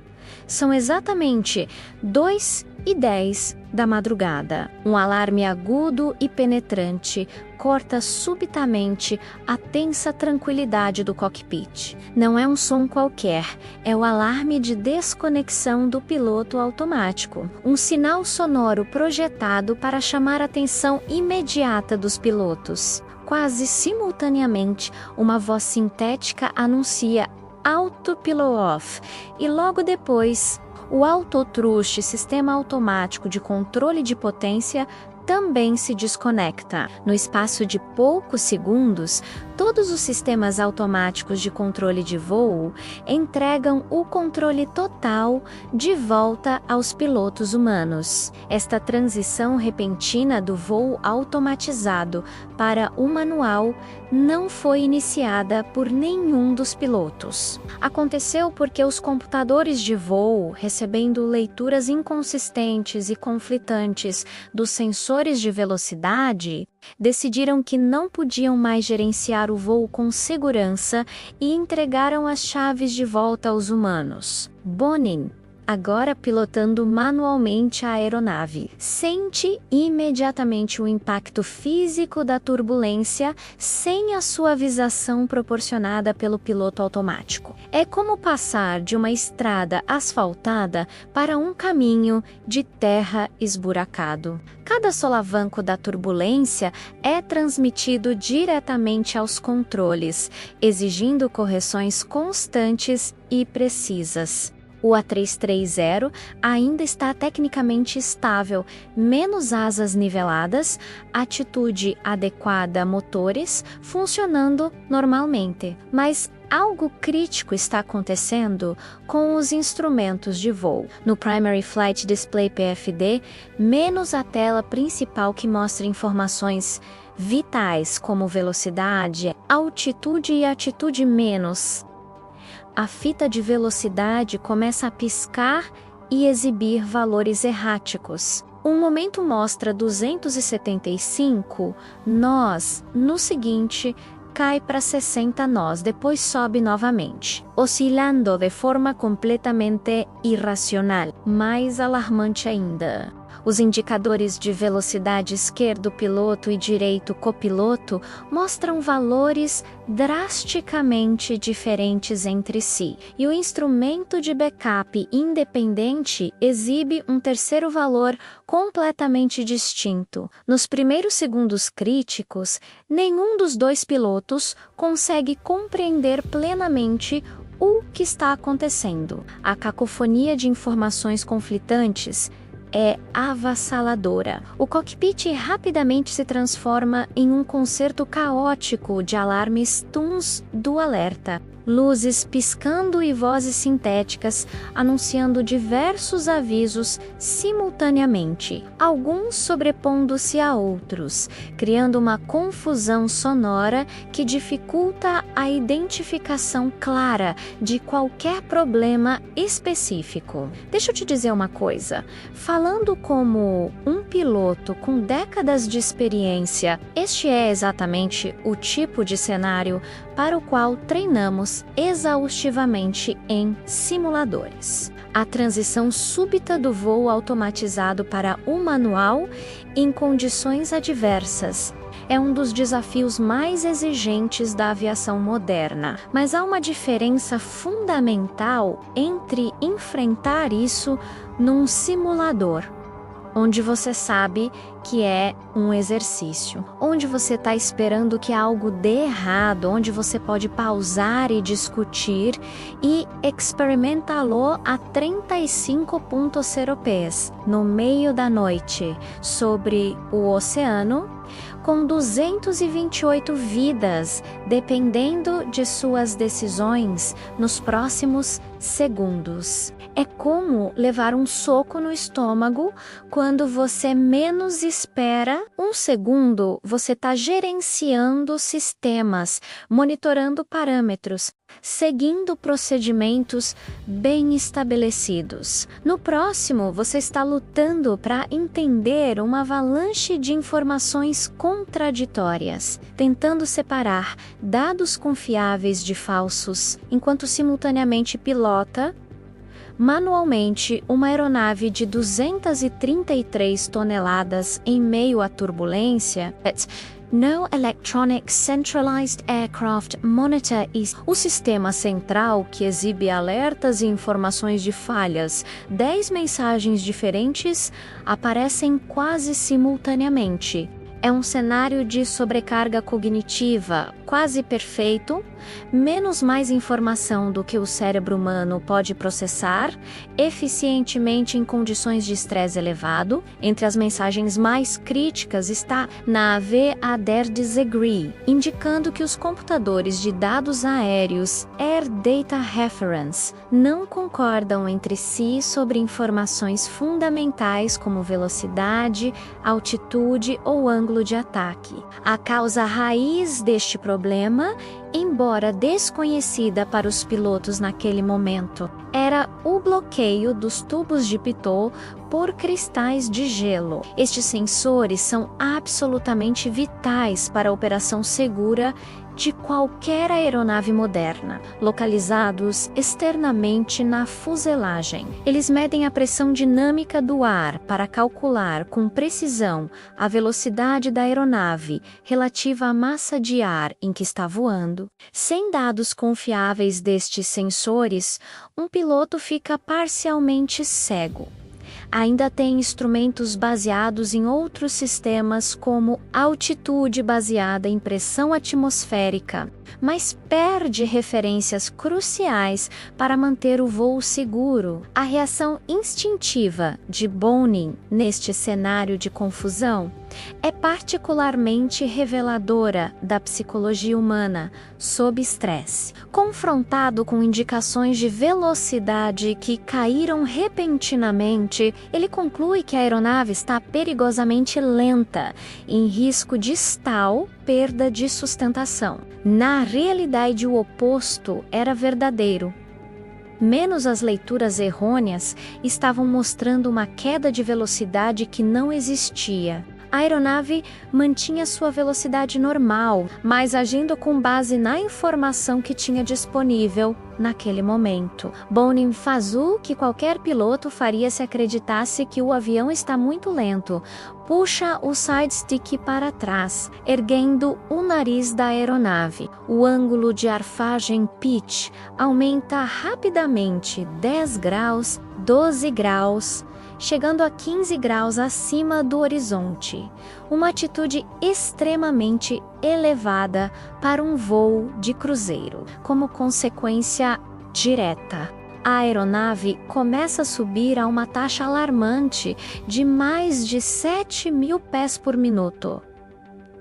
São exatamente 2 1h10 da madrugada. Um alarme agudo e penetrante corta subitamente a tensa tranquilidade do cockpit. Não é um som qualquer, é o alarme de desconexão do piloto automático. Um sinal sonoro projetado para chamar a atenção imediata dos pilotos. Quase simultaneamente, uma voz sintética anuncia Autopilot Off e logo depois, o Autothrust, sistema automático de controle de potência, também se desconecta. No espaço de poucos segundos, todos os sistemas automáticos de controle de voo entregam o controle total de volta aos pilotos humanos. Esta transição repentina do voo automatizado para o manual não foi iniciada por nenhum dos pilotos. Aconteceu porque os computadores de voo, recebendo leituras inconsistentes e conflitantes dos sensores de velocidade, decidiram que não podiam mais gerenciar o voo com segurança e entregaram as chaves de volta aos humanos. Bonin, agora pilotando manualmente a aeronave, sente imediatamente o impacto físico da turbulência sem a suavização proporcionada pelo piloto automático. É como passar de uma estrada asfaltada para um caminho de terra esburacado. Cada solavanco da turbulência é transmitido diretamente aos controles, exigindo correções constantes e precisas. O A330 ainda está tecnicamente estável, menos asas niveladas, atitude adequada a motores, funcionando normalmente. Mas algo crítico está acontecendo com os instrumentos de voo. No Primary Flight Display PFD, menos a tela principal que mostra informações vitais como velocidade, altitude e atitude menos. A fita de velocidade começa a piscar e exibir valores erráticos. Um momento mostra 275 nós, no seguinte, cai para 60 nós, depois sobe novamente, oscilando de forma completamente irracional, mais alarmante ainda. Os indicadores de velocidade esquerdo piloto e direito copiloto mostram valores drasticamente diferentes entre si, e o instrumento de backup independente exibe um terceiro valor completamente distinto. Nos primeiros segundos críticos, nenhum dos dois pilotos consegue compreender plenamente o que está acontecendo. A cacofonia de informações conflitantes é avassaladora. O cockpit rapidamente se transforma em um concerto caótico de alarmes tuns do alerta, luzes piscando e vozes sintéticas anunciando diversos avisos simultaneamente, alguns sobrepondo-se a outros, criando uma confusão sonora que dificulta a identificação clara de qualquer problema específico. Deixa eu te dizer uma coisa, falando como um piloto com décadas de experiência, este é exatamente o tipo de cenário para o qual treinamos exaustivamente em simuladores. A transição súbita do voo automatizado para o manual em condições adversas é um dos desafios mais exigentes da aviação moderna. Mas há uma diferença fundamental entre enfrentar isso num simulador, onde você sabe que é um exercício, onde você está esperando que algo dê errado, onde você pode pausar e discutir e experimentá-lo a 35,0 pés, no meio da noite, sobre o oceano, com 228 vidas, dependendo de suas decisões nos próximos segundos. É como levar um soco no estômago quando você menos espera. Um segundo, você está gerenciando sistemas, monitorando parâmetros, seguindo procedimentos bem estabelecidos. No próximo, você está lutando para entender uma avalanche de informações contraditórias, tentando separar dados confiáveis de falsos, enquanto simultaneamente pilota, manualmente uma aeronave de 233 toneladas em meio à turbulência. No Electronic Centralized Aircraft Monitor is o sistema central que exibe alertas e informações de falhas. 10 mensagens diferentes aparecem quase simultaneamente. É um cenário de sobrecarga cognitiva quase perfeito, menos mais informação do que o cérebro humano pode processar, eficientemente em condições de estresse elevado. Entre as mensagens mais críticas está "Nave der Disagree", indicando que os computadores de dados aéreos Air Data Reference não concordam entre si sobre informações fundamentais como velocidade, altitude ou ângulo de ataque. A causa raiz deste problema, embora desconhecida para os pilotos naquele momento, era o bloqueio dos tubos de pitot por cristais de gelo. Estes sensores são absolutamente vitais para a operação segura de qualquer aeronave moderna, localizados externamente na fuselagem. Eles medem a pressão dinâmica do ar para calcular com precisão a velocidade da aeronave relativa à massa de ar em que está voando. Sem dados confiáveis destes sensores, um piloto fica parcialmente cego. Ainda tem instrumentos baseados em outros sistemas, como altitude baseada em pressão atmosférica, mas perde referências cruciais para manter o voo seguro. A reação instintiva de Bonin neste cenário de confusão é particularmente reveladora da psicologia humana sob estresse. Confrontado com indicações de velocidade que caíram repentinamente, ele conclui que a aeronave está perigosamente lenta, em risco de stall, perda de sustentação. Na realidade, o oposto era verdadeiro. Menos as leituras errôneas estavam mostrando uma queda de velocidade que não existia. A aeronave mantinha sua velocidade normal, mas agindo com base na informação que tinha disponível naquele momento. Bonin faz o que qualquer piloto faria se acreditasse que o avião está muito lento. Puxa o side stick para trás, erguendo o nariz da aeronave. O ângulo de arfagem pitch aumenta rapidamente 10 graus, 12 graus, chegando a 15 graus acima do horizonte, uma atitude extremamente elevada para um voo de cruzeiro. Como consequência direta, a aeronave começa a subir a uma taxa alarmante de mais de 7.000 pés por minuto.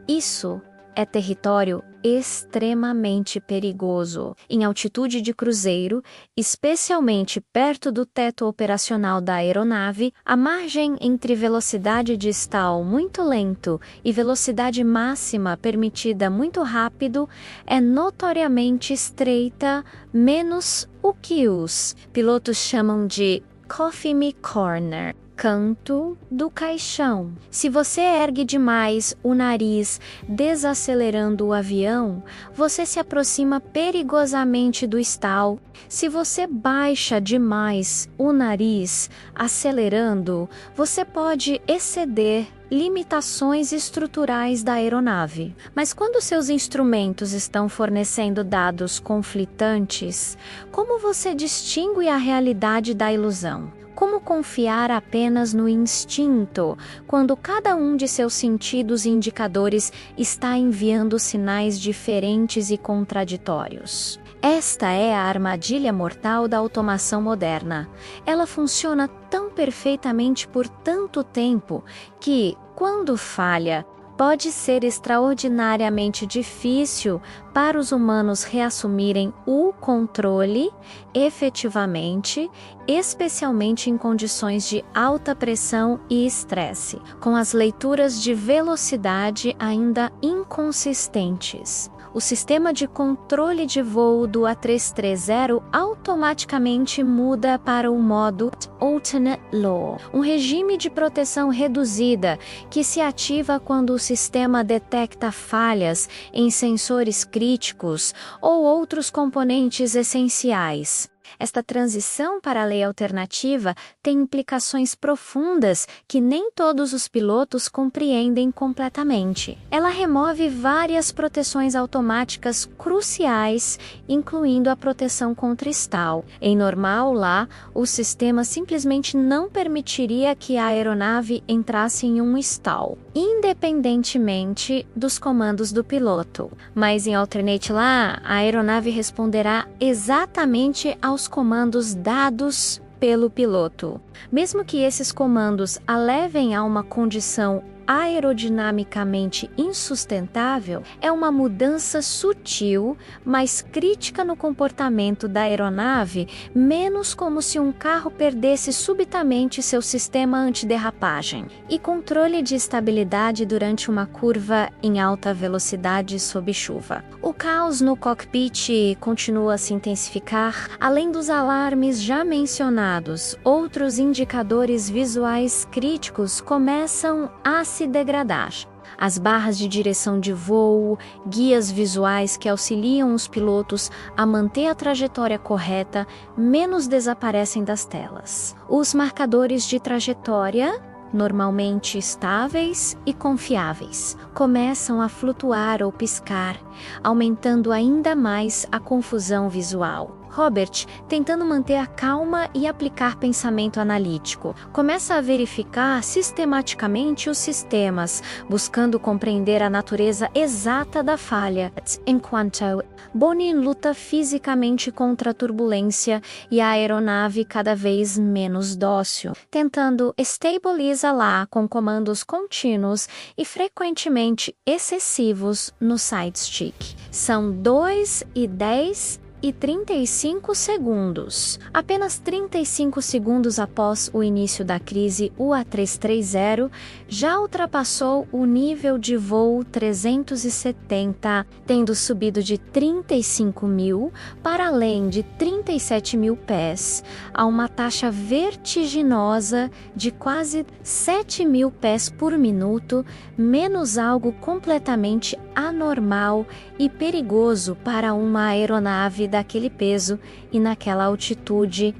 Isso é território extremamente perigoso. Em altitude de cruzeiro, especialmente perto do teto operacional da aeronave, a margem entre velocidade de stall muito lento e velocidade máxima permitida muito rápido é notoriamente estreita, menos o que os pilotos chamam de "coffee me corner", canto do caixão. Se você ergue demais o nariz desacelerando o avião, você se aproxima perigosamente do stall. Se você baixa demais o nariz acelerando, você pode exceder limitações estruturais da aeronave. Mas quando seus instrumentos estão fornecendo dados conflitantes, como você distingue a realidade da ilusão? Como confiar apenas no instinto, quando cada um de seus sentidos e indicadores está enviando sinais diferentes e contraditórios? Esta é a armadilha mortal da automação moderna. Ela funciona tão perfeitamente por tanto tempo que, quando falha, pode ser extraordinariamente difícil para os humanos reassumirem o controle efetivamente, especialmente em condições de alta pressão e estresse, com as leituras de velocidade ainda inconsistentes. O sistema de controle de voo do A330 automaticamente muda para o modo Alternate Low, um regime de proteção reduzida que se ativa quando o sistema detecta falhas em sensores críticos ou outros componentes essenciais. Esta transição para a lei alternativa tem implicações profundas que nem todos os pilotos compreendem completamente. Ela remove várias proteções automáticas cruciais, incluindo a proteção contra stall. Em normal, lá, o sistema simplesmente não permitiria que a aeronave entrasse em um stall, independentemente dos comandos do piloto. Mas em Alternate lá, a aeronave responderá exatamente aos comandos dados pelo piloto. Mesmo que esses comandos a levem a uma condição aerodinamicamente insustentável, é uma mudança sutil, mas crítica no comportamento da aeronave, menos como se um carro perdesse subitamente seu sistema antiderrapagem e controle de estabilidade durante uma curva em alta velocidade sob chuva. O caos no cockpit continua a se intensificar, além dos alarmes já mencionados. Outros indicadores visuais críticos começam a se degradar. As barras de direção de voo, guias visuais que auxiliam os pilotos a manter a trajetória correta, menos desaparecem das telas. Os marcadores de trajetória, normalmente estáveis e confiáveis, começam a flutuar ou piscar, aumentando ainda mais a confusão visual. Robert, tentando manter a calma e aplicar pensamento analítico, começa a verificar sistematicamente os sistemas, buscando compreender a natureza exata da falha, enquanto Bonnie luta fisicamente contra a turbulência e a aeronave cada vez menos dócil, tentando estabilizar lá com comandos contínuos e frequentemente excessivos no side stick. São 2 e 10 e 35 segundos. Apenas 35 segundos após o início da crise, o A330 já ultrapassou o nível de voo 370, tendo subido de 35 mil para além de 37 mil pés, a uma taxa vertiginosa de quase 7 mil pés por minuto, menos algo completamente anormal e perigoso para uma aeronave daquele peso e naquela altitude.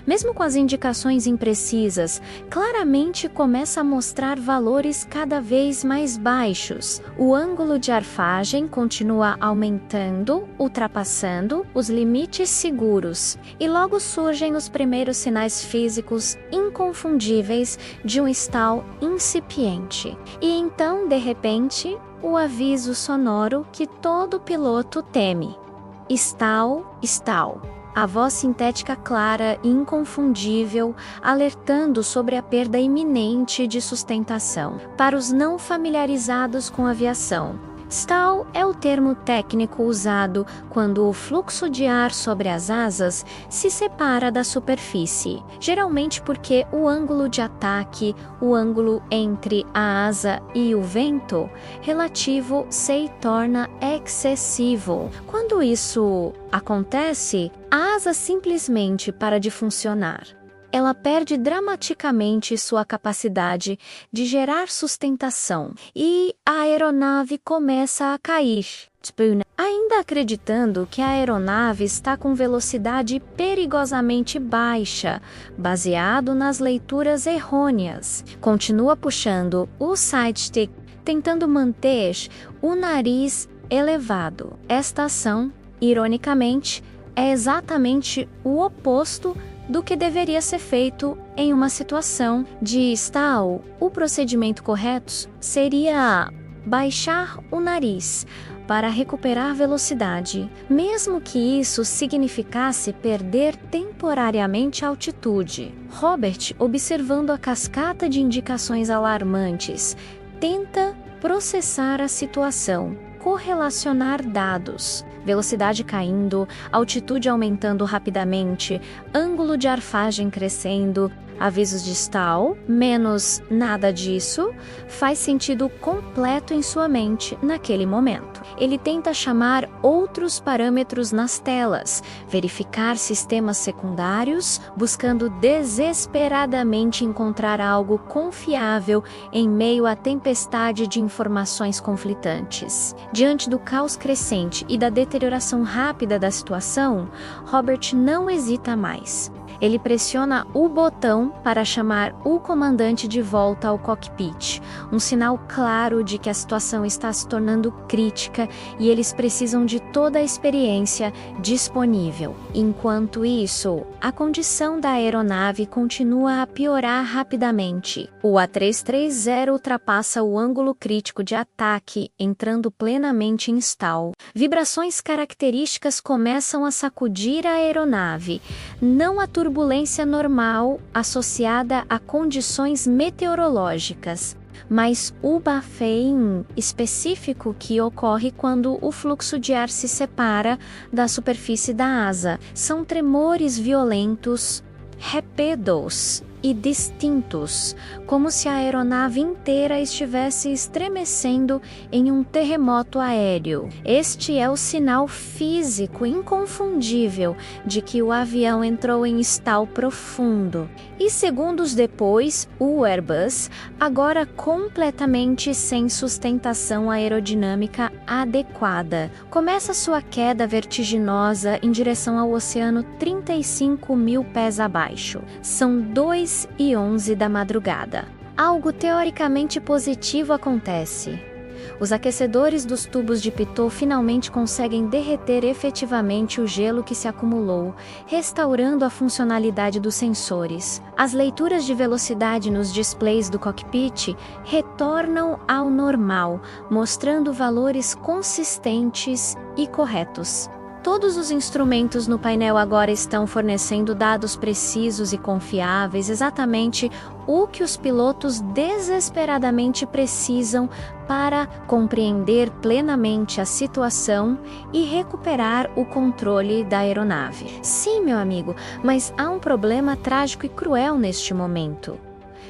Mesmo com as indicações imprecisas, claramente começa a mostrar valores cada vez mais baixos. O ângulo de arfagem continua aumentando, ultrapassando os limites seguros, e logo surgem os primeiros sinais físicos inconfundíveis de um stall incipiente. E então, de repente, o aviso sonoro que todo piloto teme. Stall, stall. A voz sintética clara e inconfundível, alertando sobre a perda iminente de sustentação. Para os não familiarizados com aviação, stall é o termo técnico usado quando o fluxo de ar sobre as asas se separa da superfície, geralmente porque o ângulo de ataque, o ângulo entre a asa e o vento relativo, se torna excessivo. Quando isso acontece, a asa simplesmente para de funcionar. Ela perde dramaticamente sua capacidade de gerar sustentação e a aeronave começa a cair. Ainda acreditando que a aeronave está com velocidade perigosamente baixa, baseado nas leituras errôneas, continua puxando o side stick, tentando manter o nariz elevado. Esta ação, ironicamente, é exatamente o oposto do que deveria ser feito em uma situação de stall. O procedimento correto seria baixar o nariz para recuperar velocidade, mesmo que isso significasse perder temporariamente a altitude. Robert, observando a cascata de indicações alarmantes, tenta processar a situação, correlacionar dados. Velocidade caindo, altitude aumentando rapidamente, ângulo de arfagem crescendo, Avisos de stall, menos nada disso, faz sentido completo em sua mente naquele momento. Ele tenta chamar outros parâmetros nas telas, verificar sistemas secundários, buscando desesperadamente encontrar algo confiável em meio à tempestade de informações conflitantes. Diante do caos crescente e da deterioração rápida da situação, Robert não hesita mais. Ele pressiona o botão para chamar o comandante de volta ao cockpit, um sinal claro de que a situação está se tornando crítica e eles precisam de toda a experiência disponível. Enquanto isso, a condição da aeronave continua a piorar rapidamente. O A330 ultrapassa o ângulo crítico de ataque, entrando plenamente em stall. Vibrações características começam a sacudir a aeronave, não a turbulência normal associada a condições meteorológicas, mas o bafeim específico que ocorre quando o fluxo de ar se separa da superfície da asa. São tremores violentos, répédos e distintos, como se a aeronave inteira estivesse estremecendo em um terremoto aéreo. Este é o sinal físico inconfundível de que o avião entrou em stall profundo. E segundos depois, o Airbus, agora completamente sem sustentação aerodinâmica adequada, começa sua queda vertiginosa em direção ao oceano 35 mil pés abaixo. São 2h11 da madrugada. Algo teoricamente positivo acontece. Os aquecedores dos tubos de pitot finalmente conseguem derreter efetivamente o gelo que se acumulou, restaurando a funcionalidade dos sensores. As leituras de velocidade nos displays do cockpit retornam ao normal, mostrando valores consistentes e corretos. Todos os instrumentos no painel agora estão fornecendo dados precisos e confiáveis, exatamente o que os pilotos desesperadamente precisam para compreender plenamente a situação e recuperar o controle da aeronave. Sim, meu amigo, mas há um problema trágico e cruel neste momento.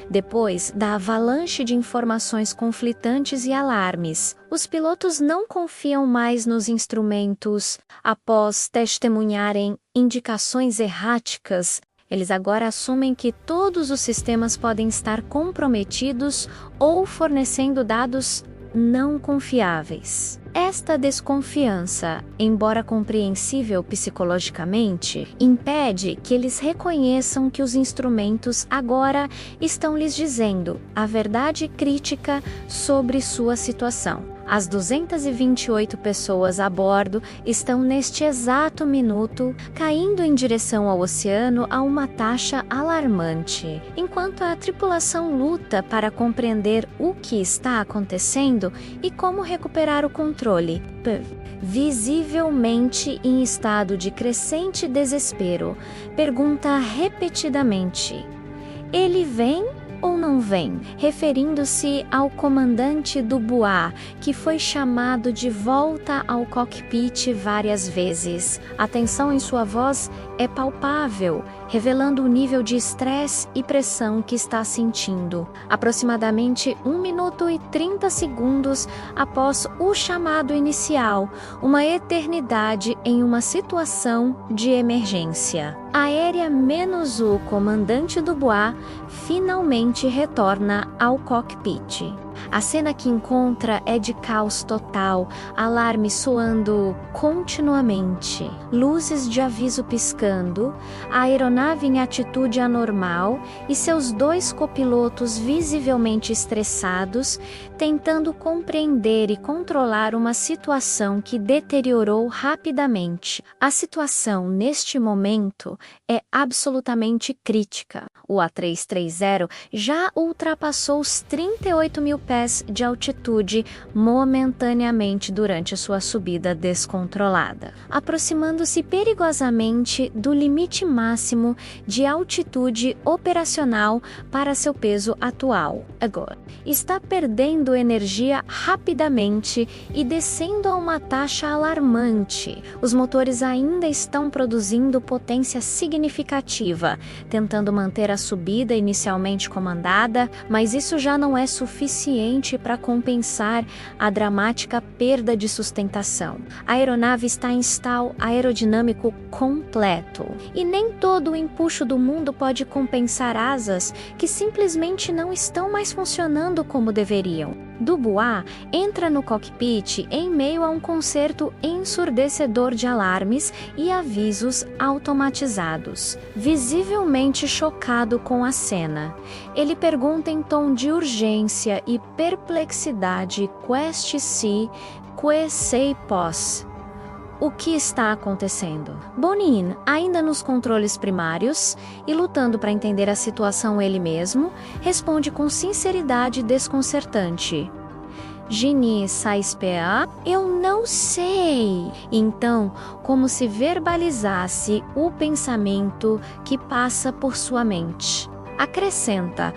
Depois da avalanche de informações conflitantes e alarmes, os pilotos não confiam mais nos instrumentos. Após testemunharem indicações erráticas, eles agora assumem que todos os sistemas podem estar comprometidos ou fornecendo dados não confiáveis. Esta desconfiança, embora compreensível psicologicamente, impede que eles reconheçam que os instrumentos agora estão lhes dizendo a verdade crítica sobre sua situação. As 228 pessoas a bordo estão neste exato minuto caindo em direção ao oceano a uma taxa alarmante, enquanto a tripulação luta para compreender o que está acontecendo e como recuperar o controle. Visivelmente em estado de crescente desespero, pergunta repetidamente: ele vem ou não vem? Referindo-se ao comandante Dubois, que foi chamado de volta ao cockpit várias vezes. A tensão em sua voz é palpável, revelando o nível de estresse e pressão que está sentindo. Aproximadamente 1 minuto e 30 segundos após o chamado inicial, uma eternidade em uma situação de emergência. Aérea menos o comandante Dubois finalmente retorna ao cockpit. A cena que encontra é de caos total, alarme soando continuamente, luzes de aviso piscando, a aeronave em atitude anormal e seus 2 copilotos visivelmente estressados, tentando compreender e controlar uma situação que deteriorou rapidamente. A situação, neste momento, é absolutamente crítica. O A330 já ultrapassou os 38 mil pés de altitude momentaneamente durante sua subida descontrolada, aproximando-se perigosamente do limite máximo de altitude operacional para seu peso atual. Agora, está perdendo energia rapidamente e descendo a uma taxa alarmante. Os motores ainda estão produzindo potência significativa, tentando manter a a subida inicialmente comandada, mas isso já não é suficiente para compensar a dramática perda de sustentação. A aeronave está em stall aerodinâmico completo, e nem todo o empuxo do mundo pode compensar asas que simplesmente não estão mais funcionando como deveriam. Dubois entra no cockpit em meio a um concerto ensurdecedor de alarmes e avisos automatizados. Visivelmente chocado com a cena, ele pergunta em tom de urgência e perplexidade: que sei pos? O que está acontecendo? Bonin, ainda nos controles primários e lutando para entender a situação ele mesmo, responde com sinceridade desconcertante: Gini Saispea? Eu não sei. Então, como se verbalizasse o pensamento que passa por sua mente. Acrescenta: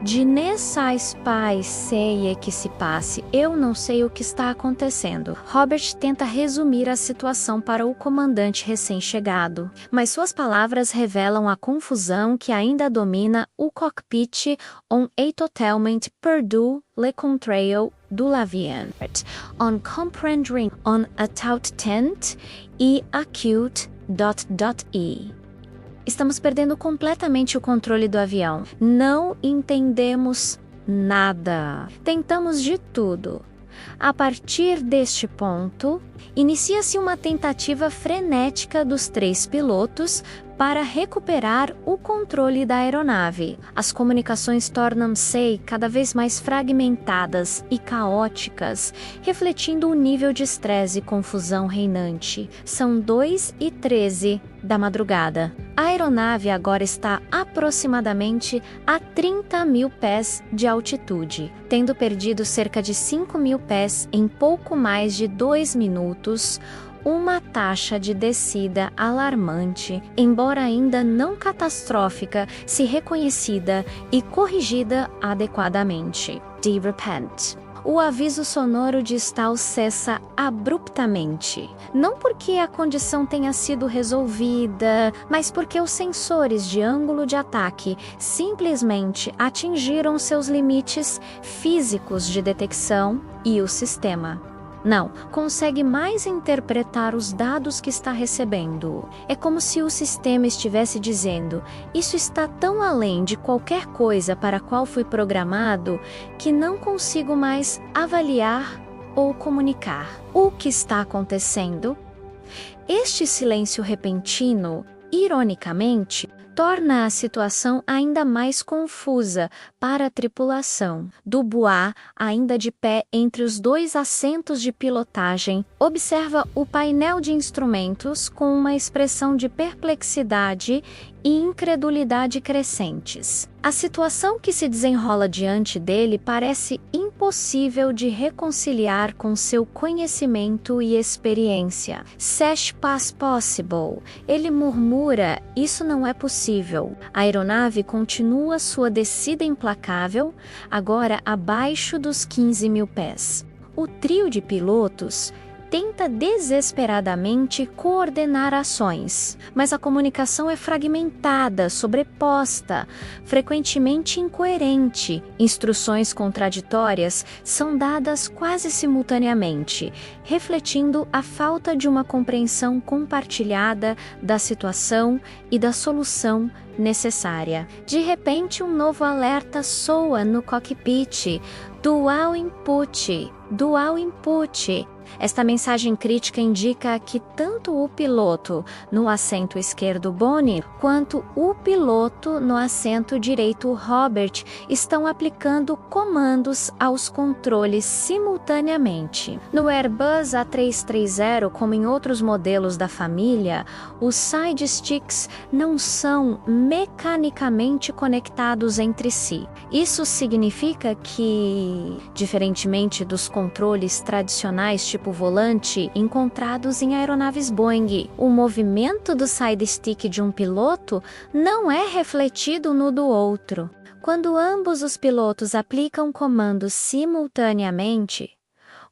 Gine Saispea sei que se passe, eu não sei o que está acontecendo. Robert tenta resumir a situação para o comandante recém-chegado, mas suas palavras revelam a confusão que ainda domina o cockpit on a totalement perdu le control do l'avion, on comprendre on a tout tent e acute ... Estamos perdendo completamente o controle do avião. Não entendemos nada. Tentamos de tudo. A partir deste ponto, inicia-se uma tentativa frenética dos 3 pilotos para recuperar o controle da aeronave. As comunicações tornam-se cada vez mais fragmentadas e caóticas, refletindo o nível de estresse e confusão reinante. São 2h13 da madrugada. A aeronave agora está aproximadamente a 30.000 pés de altitude, tendo perdido cerca de 5.000 pés em pouco mais de 2 minutos, uma taxa de descida alarmante, embora ainda não catastrófica, se reconhecida e corrigida adequadamente. De repente, o aviso sonoro de stall cessa abruptamente. Não porque a condição tenha sido resolvida, mas porque os sensores de ângulo de ataque simplesmente atingiram seus limites físicos de detecção e o sistema não consegue mais interpretar os dados que está recebendo. É como se o sistema estivesse dizendo: isso está tão além de qualquer coisa para a qual fui programado que não consigo mais avaliar ou comunicar. O que está acontecendo? Este silêncio repentino, ironicamente, torna a situação ainda mais confusa para a tripulação. Dubois, ainda de pé entre os 2 assentos de pilotagem, observa o painel de instrumentos com uma expressão de perplexidade e incredulidade crescentes. A situação que se desenrola diante dele parece impossível de reconciliar com seu conhecimento e experiência. C'est pas possible. Ele murmura: isso não é possível. A aeronave continua sua descida implacável, agora abaixo dos 15.000 pés. O trio de pilotos tenta desesperadamente coordenar ações, mas a comunicação é fragmentada, sobreposta, frequentemente incoerente. Instruções contraditórias são dadas quase simultaneamente, refletindo a falta de uma compreensão compartilhada da situação e da solução necessária. De repente, um novo alerta soa no cockpit: Dual input, dual input. Esta mensagem crítica indica que tanto o piloto no assento esquerdo Bonin quanto o piloto no assento direito Robert estão aplicando comandos aos controles simultaneamente. No Airbus A330, como em outros modelos da família, os side sticks não são mecanicamente conectados entre si. Isso significa que, diferentemente dos controles tradicionais tipo volante encontrados em aeronaves Boeing, o movimento do side stick de um piloto não é refletido no do outro. Quando ambos os pilotos aplicam comandos simultaneamente,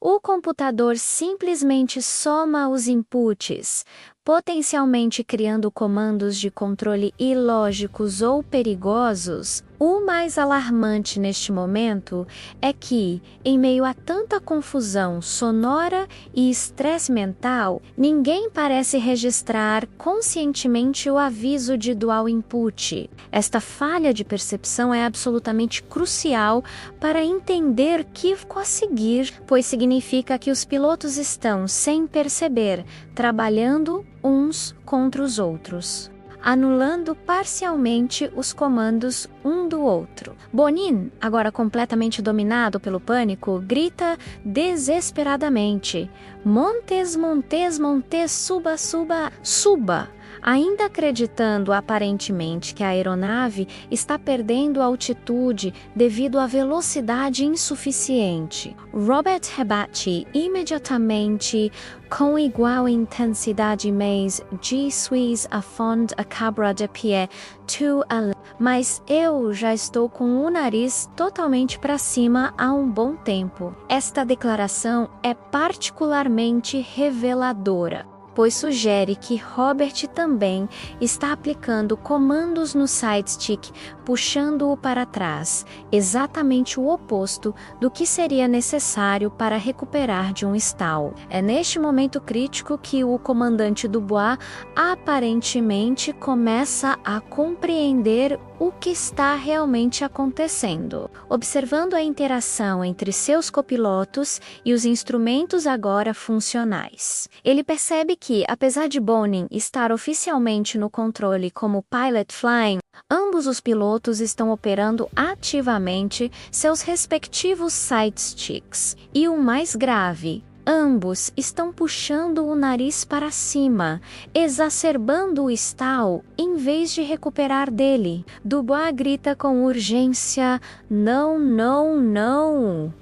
o computador simplesmente soma os inputs, potencialmente criando comandos de controle ilógicos ou perigosos. O mais alarmante neste momento é que, em meio a tanta confusão sonora e estresse mental, ninguém parece registrar conscientemente o aviso de dual input. Esta falha de percepção é absolutamente crucial para entender que a seguir, pois significa que os pilotos estão, sem perceber, trabalhando uns contra os outros, anulando parcialmente os comandos um do outro. Bonin, agora completamente dominado pelo pânico, grita desesperadamente: Montes, Montes, Montes, suba, suba, suba! Ainda acreditando aparentemente que a aeronave está perdendo altitude devido à velocidade insuficiente. Robert Rebate imediatamente, com igual intensidade, mais Je suis à fond a cabra de pied, tu a... Mas eu já estou com o nariz totalmente para cima há um bom tempo. Esta declaração é particularmente reveladora, pois sugere que Robert também está aplicando comandos no sidestick, puxando-o para trás, exatamente o oposto do que seria necessário para recuperar de um stall. É neste momento crítico que o comandante Dubois aparentemente começa a compreender o que está realmente acontecendo. Observando a interação entre seus copilotos e os instrumentos agora funcionais, ele percebe que, apesar de Bonin estar oficialmente no controle como Pilot Flying, ambos os pilotos estão operando ativamente seus respectivos sidesticks. E o mais grave, ambos estão puxando o nariz para cima, exacerbando o stall em vez de recuperar dele. Dubois grita com urgência: não, não, não!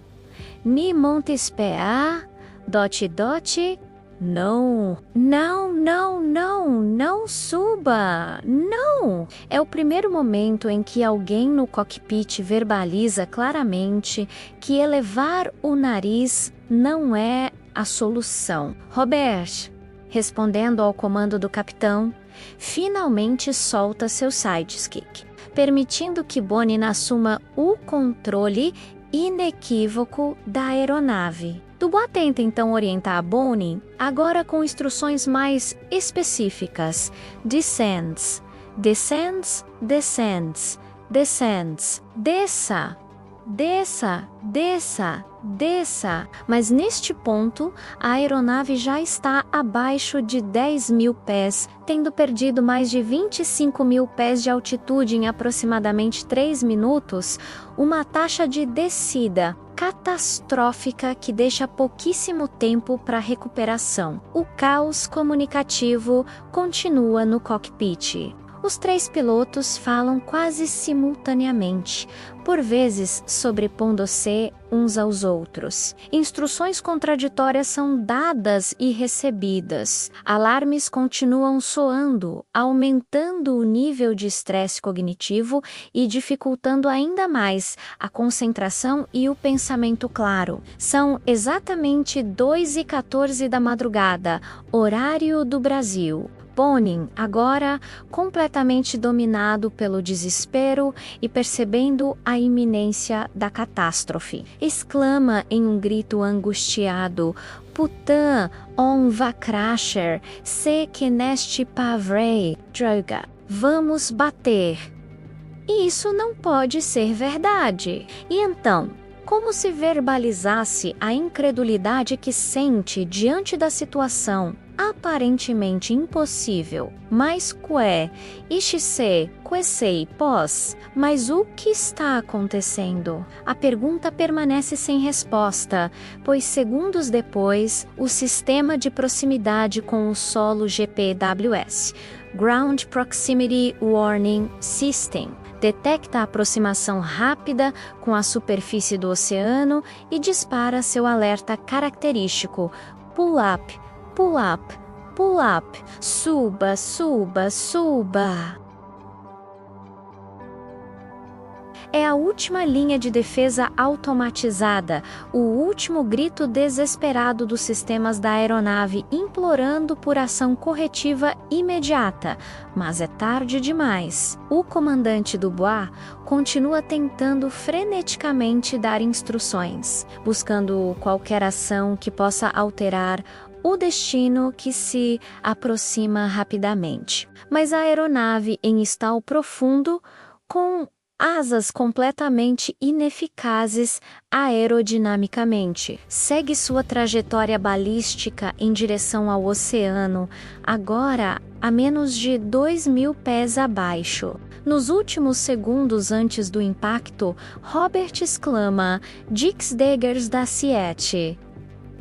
Ni Montespa, dot, dot, não, não, não, não, não suba, não! É o primeiro momento em que alguém no cockpit verbaliza claramente que elevar o nariz não é a solução. Robert, respondendo ao comando do capitão, finalmente solta seu sidekick, permitindo que Bonin assuma o controle inequívoco da aeronave. Dubois tenta então orientar Bonin, agora com instruções mais específicas. Descends, descends, descends, descends, desça, desça, desça, desça. Mas neste ponto, a aeronave já está abaixo de 10.000 pés, tendo perdido mais de 25.000 pés de altitude em aproximadamente 3 minutos, uma taxa de descida catastrófica que deixa pouquíssimo tempo para recuperação. O caos comunicativo continua no cockpit. Os três pilotos falam quase simultaneamente, por vezes sobrepondo-se uns aos outros. Instruções contraditórias são dadas e recebidas. Alarmes continuam soando, aumentando o nível de estresse cognitivo e dificultando ainda mais a concentração e o pensamento claro. São exatamente 2h14 da madrugada, horário do Brasil. Bonin, agora completamente dominado pelo desespero e percebendo a iminência da catástrofe, exclama em um grito angustiado: Putain, on va crasher, c'est que n'est pas vrai, droga. Vamos bater. E isso não pode ser verdade. E então, como se verbalizasse a incredulidade que sente diante da situação aparentemente impossível, mas quecei, pós, mas o que está acontecendo? A pergunta permanece sem resposta, pois segundos depois, o sistema de proximidade com o solo GPWS, Ground Proximity Warning System, detecta a aproximação rápida com a superfície do oceano e dispara seu alerta característico: pull up, pull up, pull up, suba, suba, suba. É a última linha de defesa automatizada, o último grito desesperado dos sistemas da aeronave implorando por ação corretiva imediata, mas é tarde demais. O comandante Dubois continua tentando freneticamente dar instruções, buscando qualquer ação que possa alterar o destino que se aproxima rapidamente. Mas a aeronave em estalo profundo, com asas completamente ineficazes aerodinamicamente, segue sua trajetória balística em direção ao oceano, agora a menos de 2.000 pés abaixo. Nos últimos segundos antes do impacto, Robert exclama: "Dix Daggers da Siete!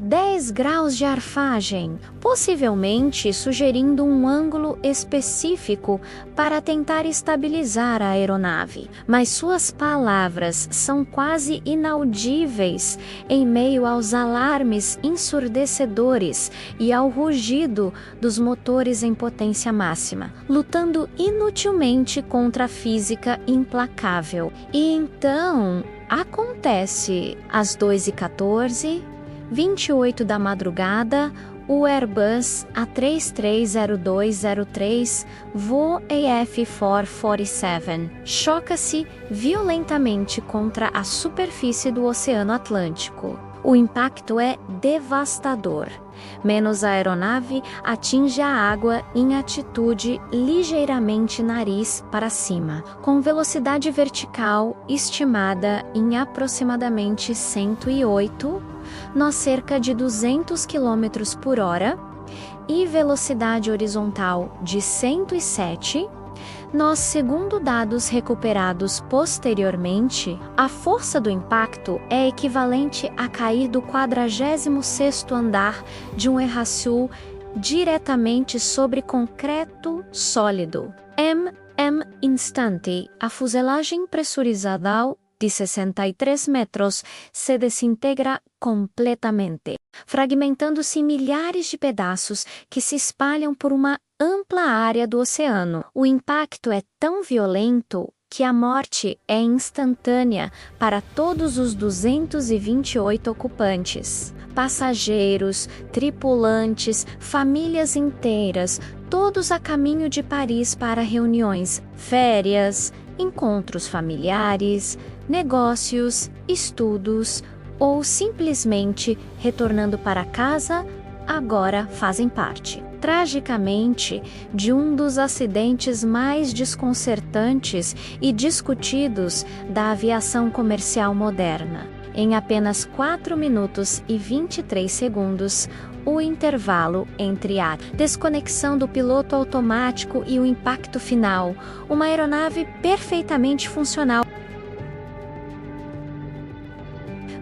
10 graus de arfagem", possivelmente sugerindo um ângulo específico para tentar estabilizar a aeronave. Mas suas palavras são quase inaudíveis em meio aos alarmes ensurdecedores e ao rugido dos motores em potência máxima, lutando inutilmente contra a física implacável. E então acontece às 2h14, 28 da madrugada, o Airbus A330-203 voo AF447 choca-se violentamente contra a superfície do Oceano Atlântico. O impacto é devastador. Menos a aeronave atinge a água em atitude ligeiramente nariz para cima, com velocidade vertical estimada em aproximadamente 108 nós cerca de 200 km por hora e velocidade horizontal de 107 nós, segundo dados recuperados posteriormente. A força do impacto é equivalente a cair do 46º andar de um Errázuriz diretamente sobre concreto sólido. Instante, a fuselagem pressurizada de 63 metros se desintegra completamente, fragmentando-se em milhares de pedaços que se espalham por uma ampla área do oceano. O impacto é tão violento que a morte é instantânea para todos os 228 ocupantes. Passageiros, tripulantes, famílias inteiras, todos a caminho de Paris para reuniões, férias, encontros familiares, negócios, estudos ou simplesmente retornando para casa, agora fazem parte, tragicamente, de um dos acidentes mais desconcertantes e discutidos da aviação comercial moderna. Em apenas 4 minutos e 23 segundos, o intervalo entre a desconexão do piloto automático e o impacto final, uma aeronave perfeitamente funcional.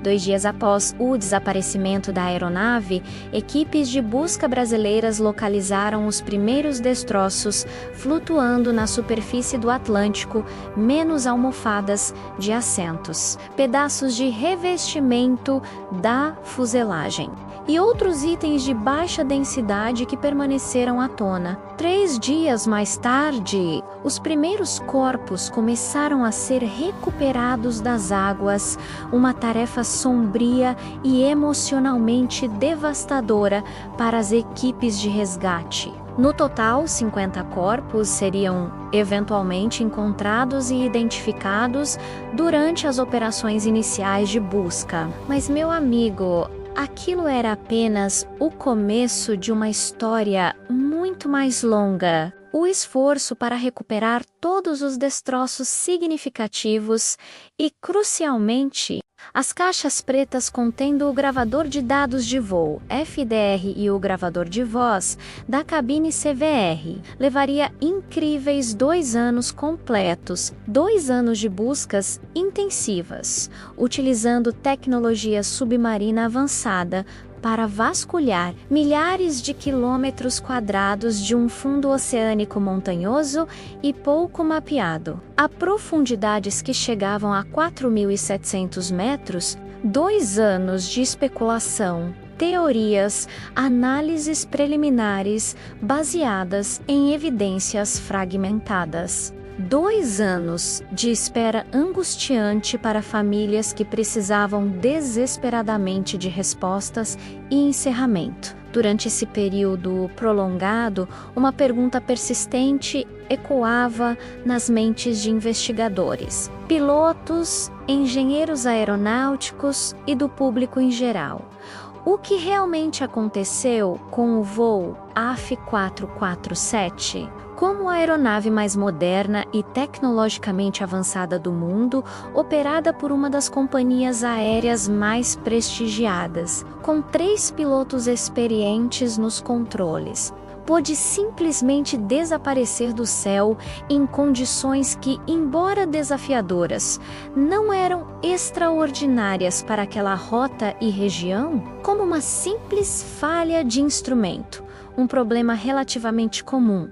2 dias após o desaparecimento da aeronave, equipes de busca brasileiras localizaram os primeiros destroços flutuando na superfície do Atlântico, menos almofadas de assentos, pedaços de revestimento da fuselagem e outros itens de baixa densidade que permaneceram à tona. 3 dias mais tarde, os primeiros corpos começaram a ser recuperados das águas, uma tarefa sombria e emocionalmente devastadora para as equipes de resgate. No total, 50 corpos seriam eventualmente encontrados e identificados durante as operações iniciais de busca. Mas, meu amigo, aquilo era apenas o começo de uma história muito mais longa. O esforço para recuperar todos os destroços significativos e, crucialmente, as caixas pretas contendo o gravador de dados de voo, FDR, e o gravador de voz da cabine CVR, levaria incríveis 2 anos completos, 2 anos de buscas intensivas, utilizando tecnologia submarina avançada para vasculhar milhares de quilômetros quadrados de um fundo oceânico montanhoso e pouco mapeado, a profundidades que chegavam a 4.700 metros. 2 anos de especulação, teorias, análises preliminares baseadas em evidências fragmentadas. 2 anos de espera angustiante para famílias que precisavam desesperadamente de respostas e encerramento. Durante esse período prolongado, uma pergunta persistente ecoava nas mentes de investigadores, pilotos, engenheiros aeronáuticos e do público em geral. O que realmente aconteceu com o voo AF447? Como a aeronave mais moderna e tecnologicamente avançada do mundo, operada por uma das companhias aéreas mais prestigiadas, com 3 pilotos experientes nos controles, pôde simplesmente desaparecer do céu em condições que, embora desafiadoras, não eram extraordinárias para aquela rota e região, como uma simples falha de instrumento, um problema relativamente comum,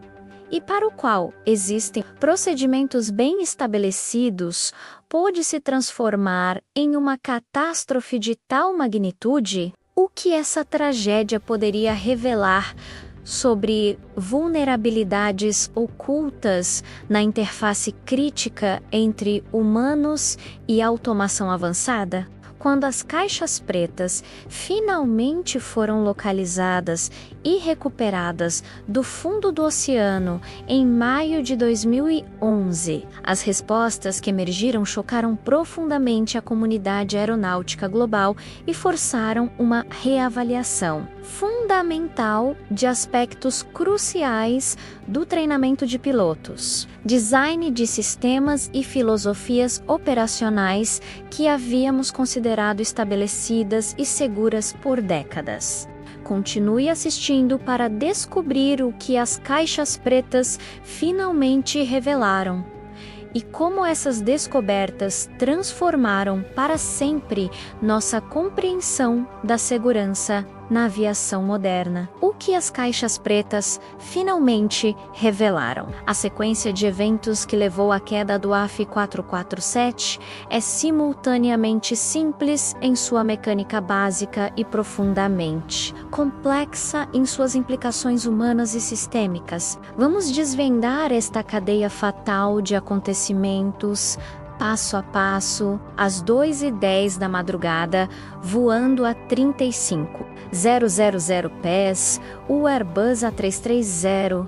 e para o qual existem procedimentos bem estabelecidos, pôde se transformar em uma catástrofe de tal magnitude? O que essa tragédia poderia revelar sobre vulnerabilidades ocultas na interface crítica entre humanos e automação avançada? Quando as caixas pretas finalmente foram localizadas e recuperadas do fundo do oceano em maio de 2011, as respostas que emergiram chocaram profundamente a comunidade aeronáutica global e forçaram uma reavaliação fundamental de aspectos cruciais do treinamento de pilotos, design de sistemas e filosofias operacionais que havíamos considerado estabelecidas e seguras por décadas. Continue assistindo para descobrir o que as caixas pretas finalmente revelaram e como essas descobertas transformaram para sempre nossa compreensão da segurança na aviação moderna. O que as caixas pretas finalmente revelaram? A sequência de eventos que levou à queda do AF447 é simultaneamente simples em sua mecânica básica e profundamente complexa em suas implicações humanas e sistêmicas. Vamos desvendar esta cadeia fatal de acontecimentos passo a passo, às 2h10 da madrugada, voando a 35.000 pés, o Airbus A330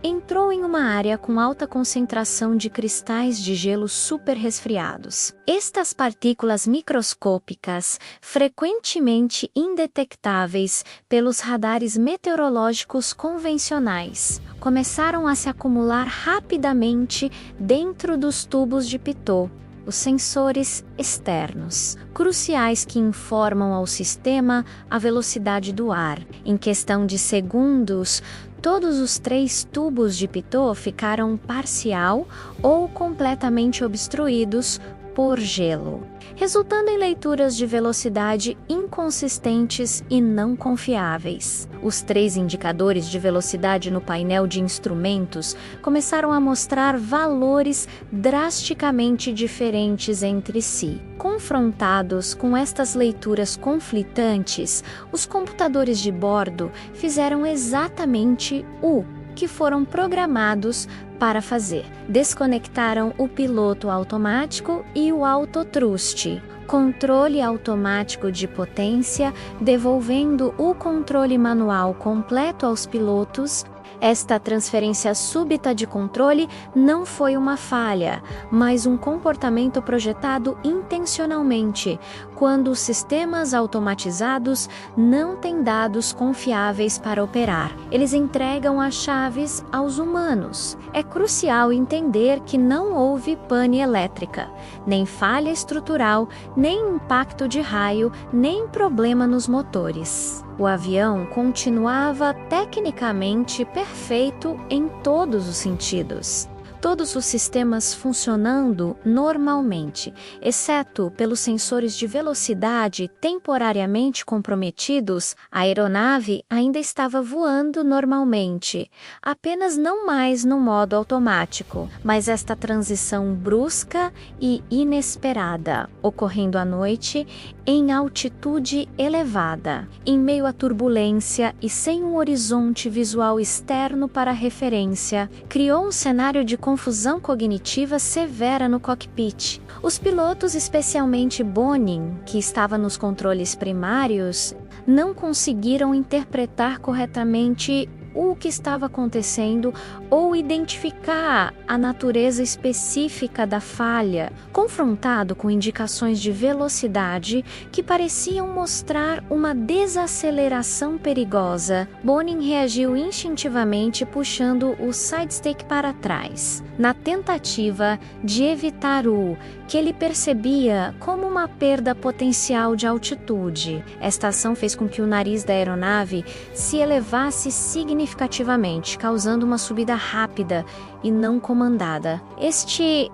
entrou em uma área com alta concentração de cristais de gelo super resfriados. Estas partículas microscópicas, frequentemente indetectáveis pelos radares meteorológicos convencionais, começaram a se acumular rapidamente dentro dos tubos de pitot, os sensores externos, cruciais que informam ao sistema a velocidade do ar. Em questão de segundos, todos os 3 tubos de pitot ficaram parcial ou completamente obstruídos por gelo, resultando em leituras de velocidade inconsistentes e não confiáveis. Os 3 indicadores de velocidade no painel de instrumentos começaram a mostrar valores drasticamente diferentes entre si. Confrontados com estas leituras conflitantes, os computadores de bordo fizeram exatamente o que foram programados para fazer. Desconectaram o piloto automático e o autotruste, controle automático de potência, devolvendo o controle manual completo aos pilotos. Esta transferência súbita de controle não foi uma falha, mas um comportamento projetado intencionalmente, quando os sistemas automatizados não têm dados confiáveis para operar. Eles entregam as chaves aos humanos. É crucial entender que não houve pane elétrica, nem falha estrutural, nem impacto de raio, nem problema nos motores. O avião continuava tecnicamente perfeito em todos os sentidos. Todos os sistemas funcionando normalmente, exceto pelos sensores de velocidade temporariamente comprometidos, a aeronave ainda estava voando normalmente, apenas não mais no modo automático, mas esta transição brusca e inesperada, ocorrendo à noite, em altitude elevada, em meio à turbulência e sem um horizonte visual externo para referência, criou um cenário de confusão cognitiva severa no cockpit. Os pilotos, especialmente Bonin, que estava nos controles primários, não conseguiram interpretar corretamente o que estava acontecendo ou identificar a natureza específica da falha. Confrontado com indicações de velocidade que pareciam mostrar uma desaceleração perigosa, Bonin reagiu instintivamente puxando o sidestick para trás, na tentativa de evitar o que ele percebia como uma perda potencial de altitude. Esta ação fez com que o nariz da aeronave se elevasse significativamente, causando uma subida rápida e não comandada. Este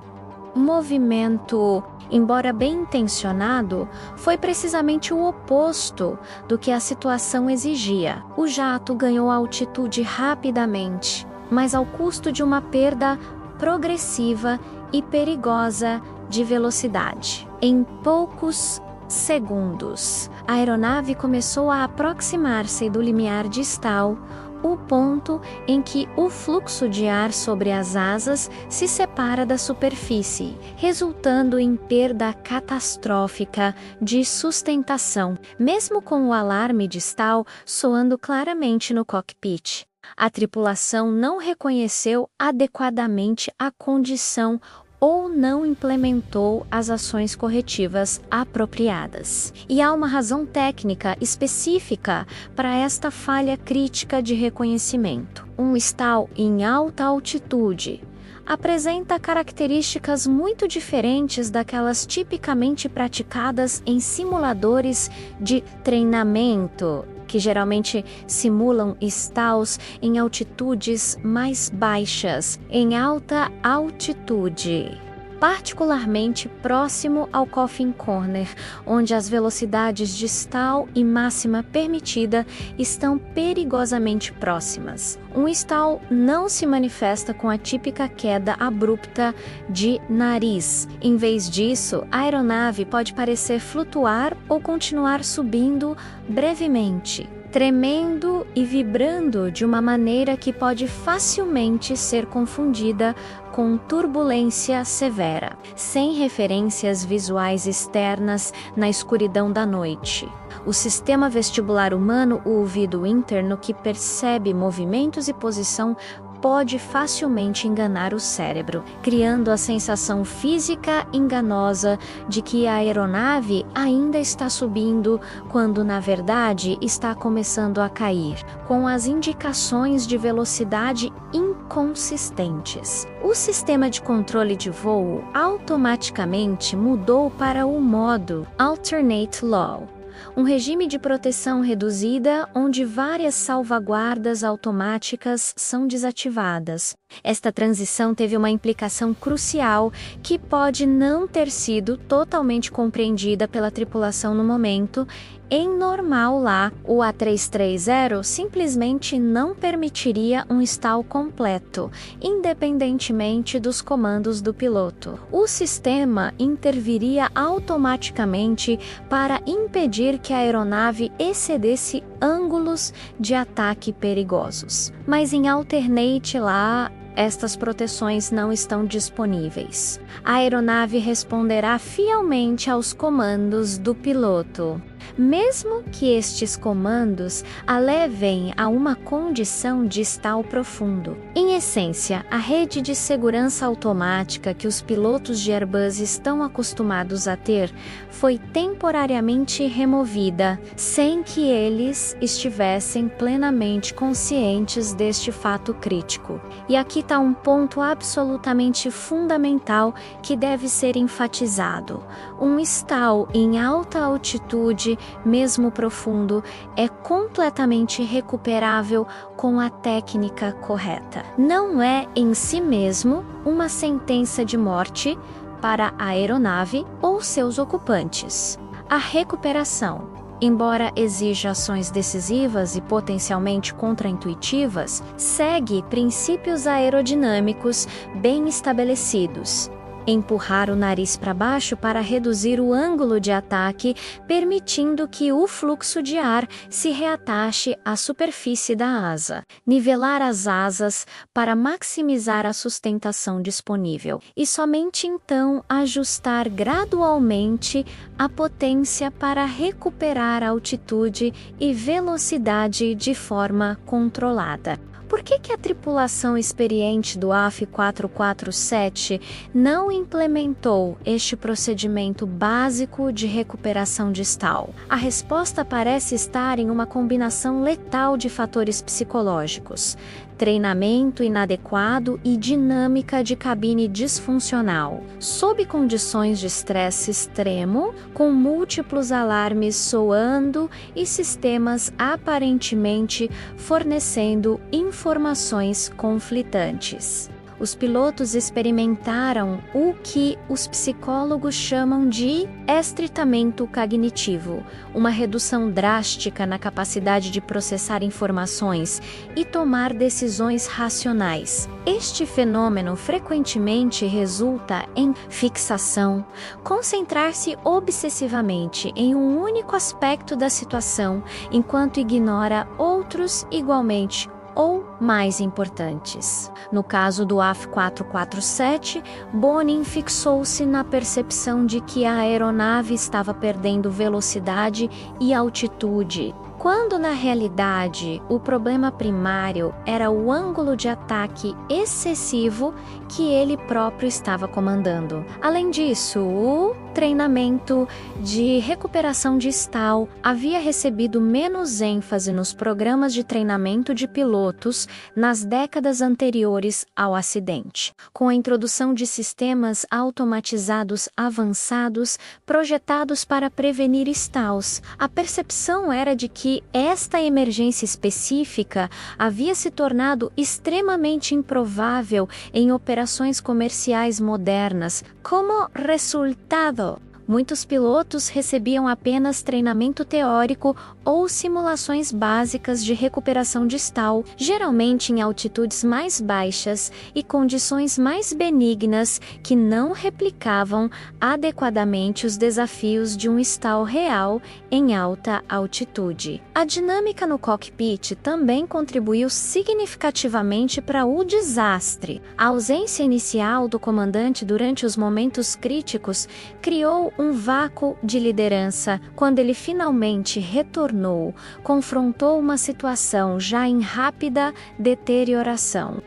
movimento, embora bem intencionado, foi precisamente o oposto do que a situação exigia. O jato ganhou altitude rapidamente, mas ao custo de uma perda progressiva e perigosa de velocidade. Em poucos segundos, a aeronave começou a aproximar-se do limiar distal, o ponto em que o fluxo de ar sobre as asas se separa da superfície, resultando em perda catastrófica de sustentação, mesmo com o alarme distal soando claramente no cockpit. A tripulação não reconheceu adequadamente a condição ou não implementou as ações corretivas apropriadas. E há uma razão técnica específica para esta falha crítica de reconhecimento. Um stall em alta altitude apresenta características muito diferentes daquelas tipicamente praticadas em simuladores de treinamento, que geralmente simulam stalls em altitudes mais baixas, em alta altitude, particularmente próximo ao coffin corner, onde as velocidades de stall e máxima permitida estão perigosamente próximas. Um stall não se manifesta com a típica queda abrupta de nariz. Em vez disso, a aeronave pode parecer flutuar ou continuar subindo brevemente, tremendo e vibrando de uma maneira que pode facilmente ser confundida com turbulência severa, sem referências visuais externas na escuridão da noite. O sistema vestibular humano, o ouvido interno que percebe movimentos e posição, pode facilmente enganar o cérebro, criando a sensação física enganosa de que a aeronave ainda está subindo, quando na verdade está começando a cair, com as indicações de velocidade inconsistentes. O sistema de controle de voo automaticamente mudou para o modo Alternate Low, um regime de proteção reduzida onde várias salvaguardas automáticas são desativadas. Esta transição teve uma implicação crucial que pode não ter sido totalmente compreendida pela tripulação no momento. Em normal lá, o A330 simplesmente não permitiria um stall completo, independentemente dos comandos do piloto. O sistema interviria automaticamente para impedir que a aeronave excedesse ângulos de ataque perigosos. Mas em Alternate lá, estas proteções não estão disponíveis. A aeronave responderá fielmente aos comandos do piloto, mesmo que estes comandos a levem a uma condição de stall profundo. Em essência, a rede de segurança automática que os pilotos de Airbus estão acostumados a ter foi temporariamente removida, sem que eles estivessem plenamente conscientes deste fato crítico. E aqui está um ponto absolutamente fundamental que deve ser enfatizado. Um stall em alta altitude, mesmo profundo, é completamente recuperável com a técnica correta. Não é em si mesmo uma sentença de morte para a aeronave ou seus ocupantes. A recuperação, embora exija ações decisivas e potencialmente contraintuitivas, segue princípios aerodinâmicos bem estabelecidos. empurrar o nariz para baixo para reduzir o ângulo de ataque, permitindo que o fluxo de ar se reatache à superfície da asa, nivelar as asas para maximizar a sustentação disponível e somente então ajustar gradualmente a potência para recuperar altitude e velocidade de forma controlada. Por que a tripulação experiente do AF447 não implementou este procedimento básico de recuperação distal? A resposta parece estar em uma combinação letal de fatores psicológicos: treinamento inadequado e dinâmica de cabine disfuncional, sob condições de estresse extremo, com múltiplos alarmes soando e sistemas aparentemente fornecendo informações conflitantes. Os pilotos experimentaram o que os psicólogos chamam de estritamento cognitivo, uma redução drástica na capacidade de processar informações e tomar decisões racionais. Este fenômeno frequentemente resulta em fixação, concentrar-se obsessivamente em um único aspecto da situação, enquanto ignora outros igualmente ou mais importantes. No caso do AF447, Bonin fixou-se na percepção de que a aeronave estava perdendo velocidade e altitude, quando na realidade o problema primário era o ângulo de ataque excessivo que ele próprio estava comandando. Além disso, o treinamento de recuperação distal havia recebido menos ênfase nos programas de treinamento de pilotos nas décadas anteriores ao acidente, com a introdução de sistemas automatizados avançados projetados para prevenir stalls. A percepção era de que esta emergência específica havia se tornado extremamente improvável em operações comerciais modernas. Como resultado, muitos pilotos recebiam apenas treinamento teórico ou simulações básicas de recuperação distal, geralmente em altitudes mais baixas e condições mais benignas que não replicavam adequadamente os desafios de um stall real em alta altitude. A dinâmica no cockpit também contribuiu significativamente para o desastre. A ausência inicial do comandante durante os momentos críticos criou um vácuo de liderança. Quando ele finalmente retornou, confrontou uma situação já em rápida deterioração.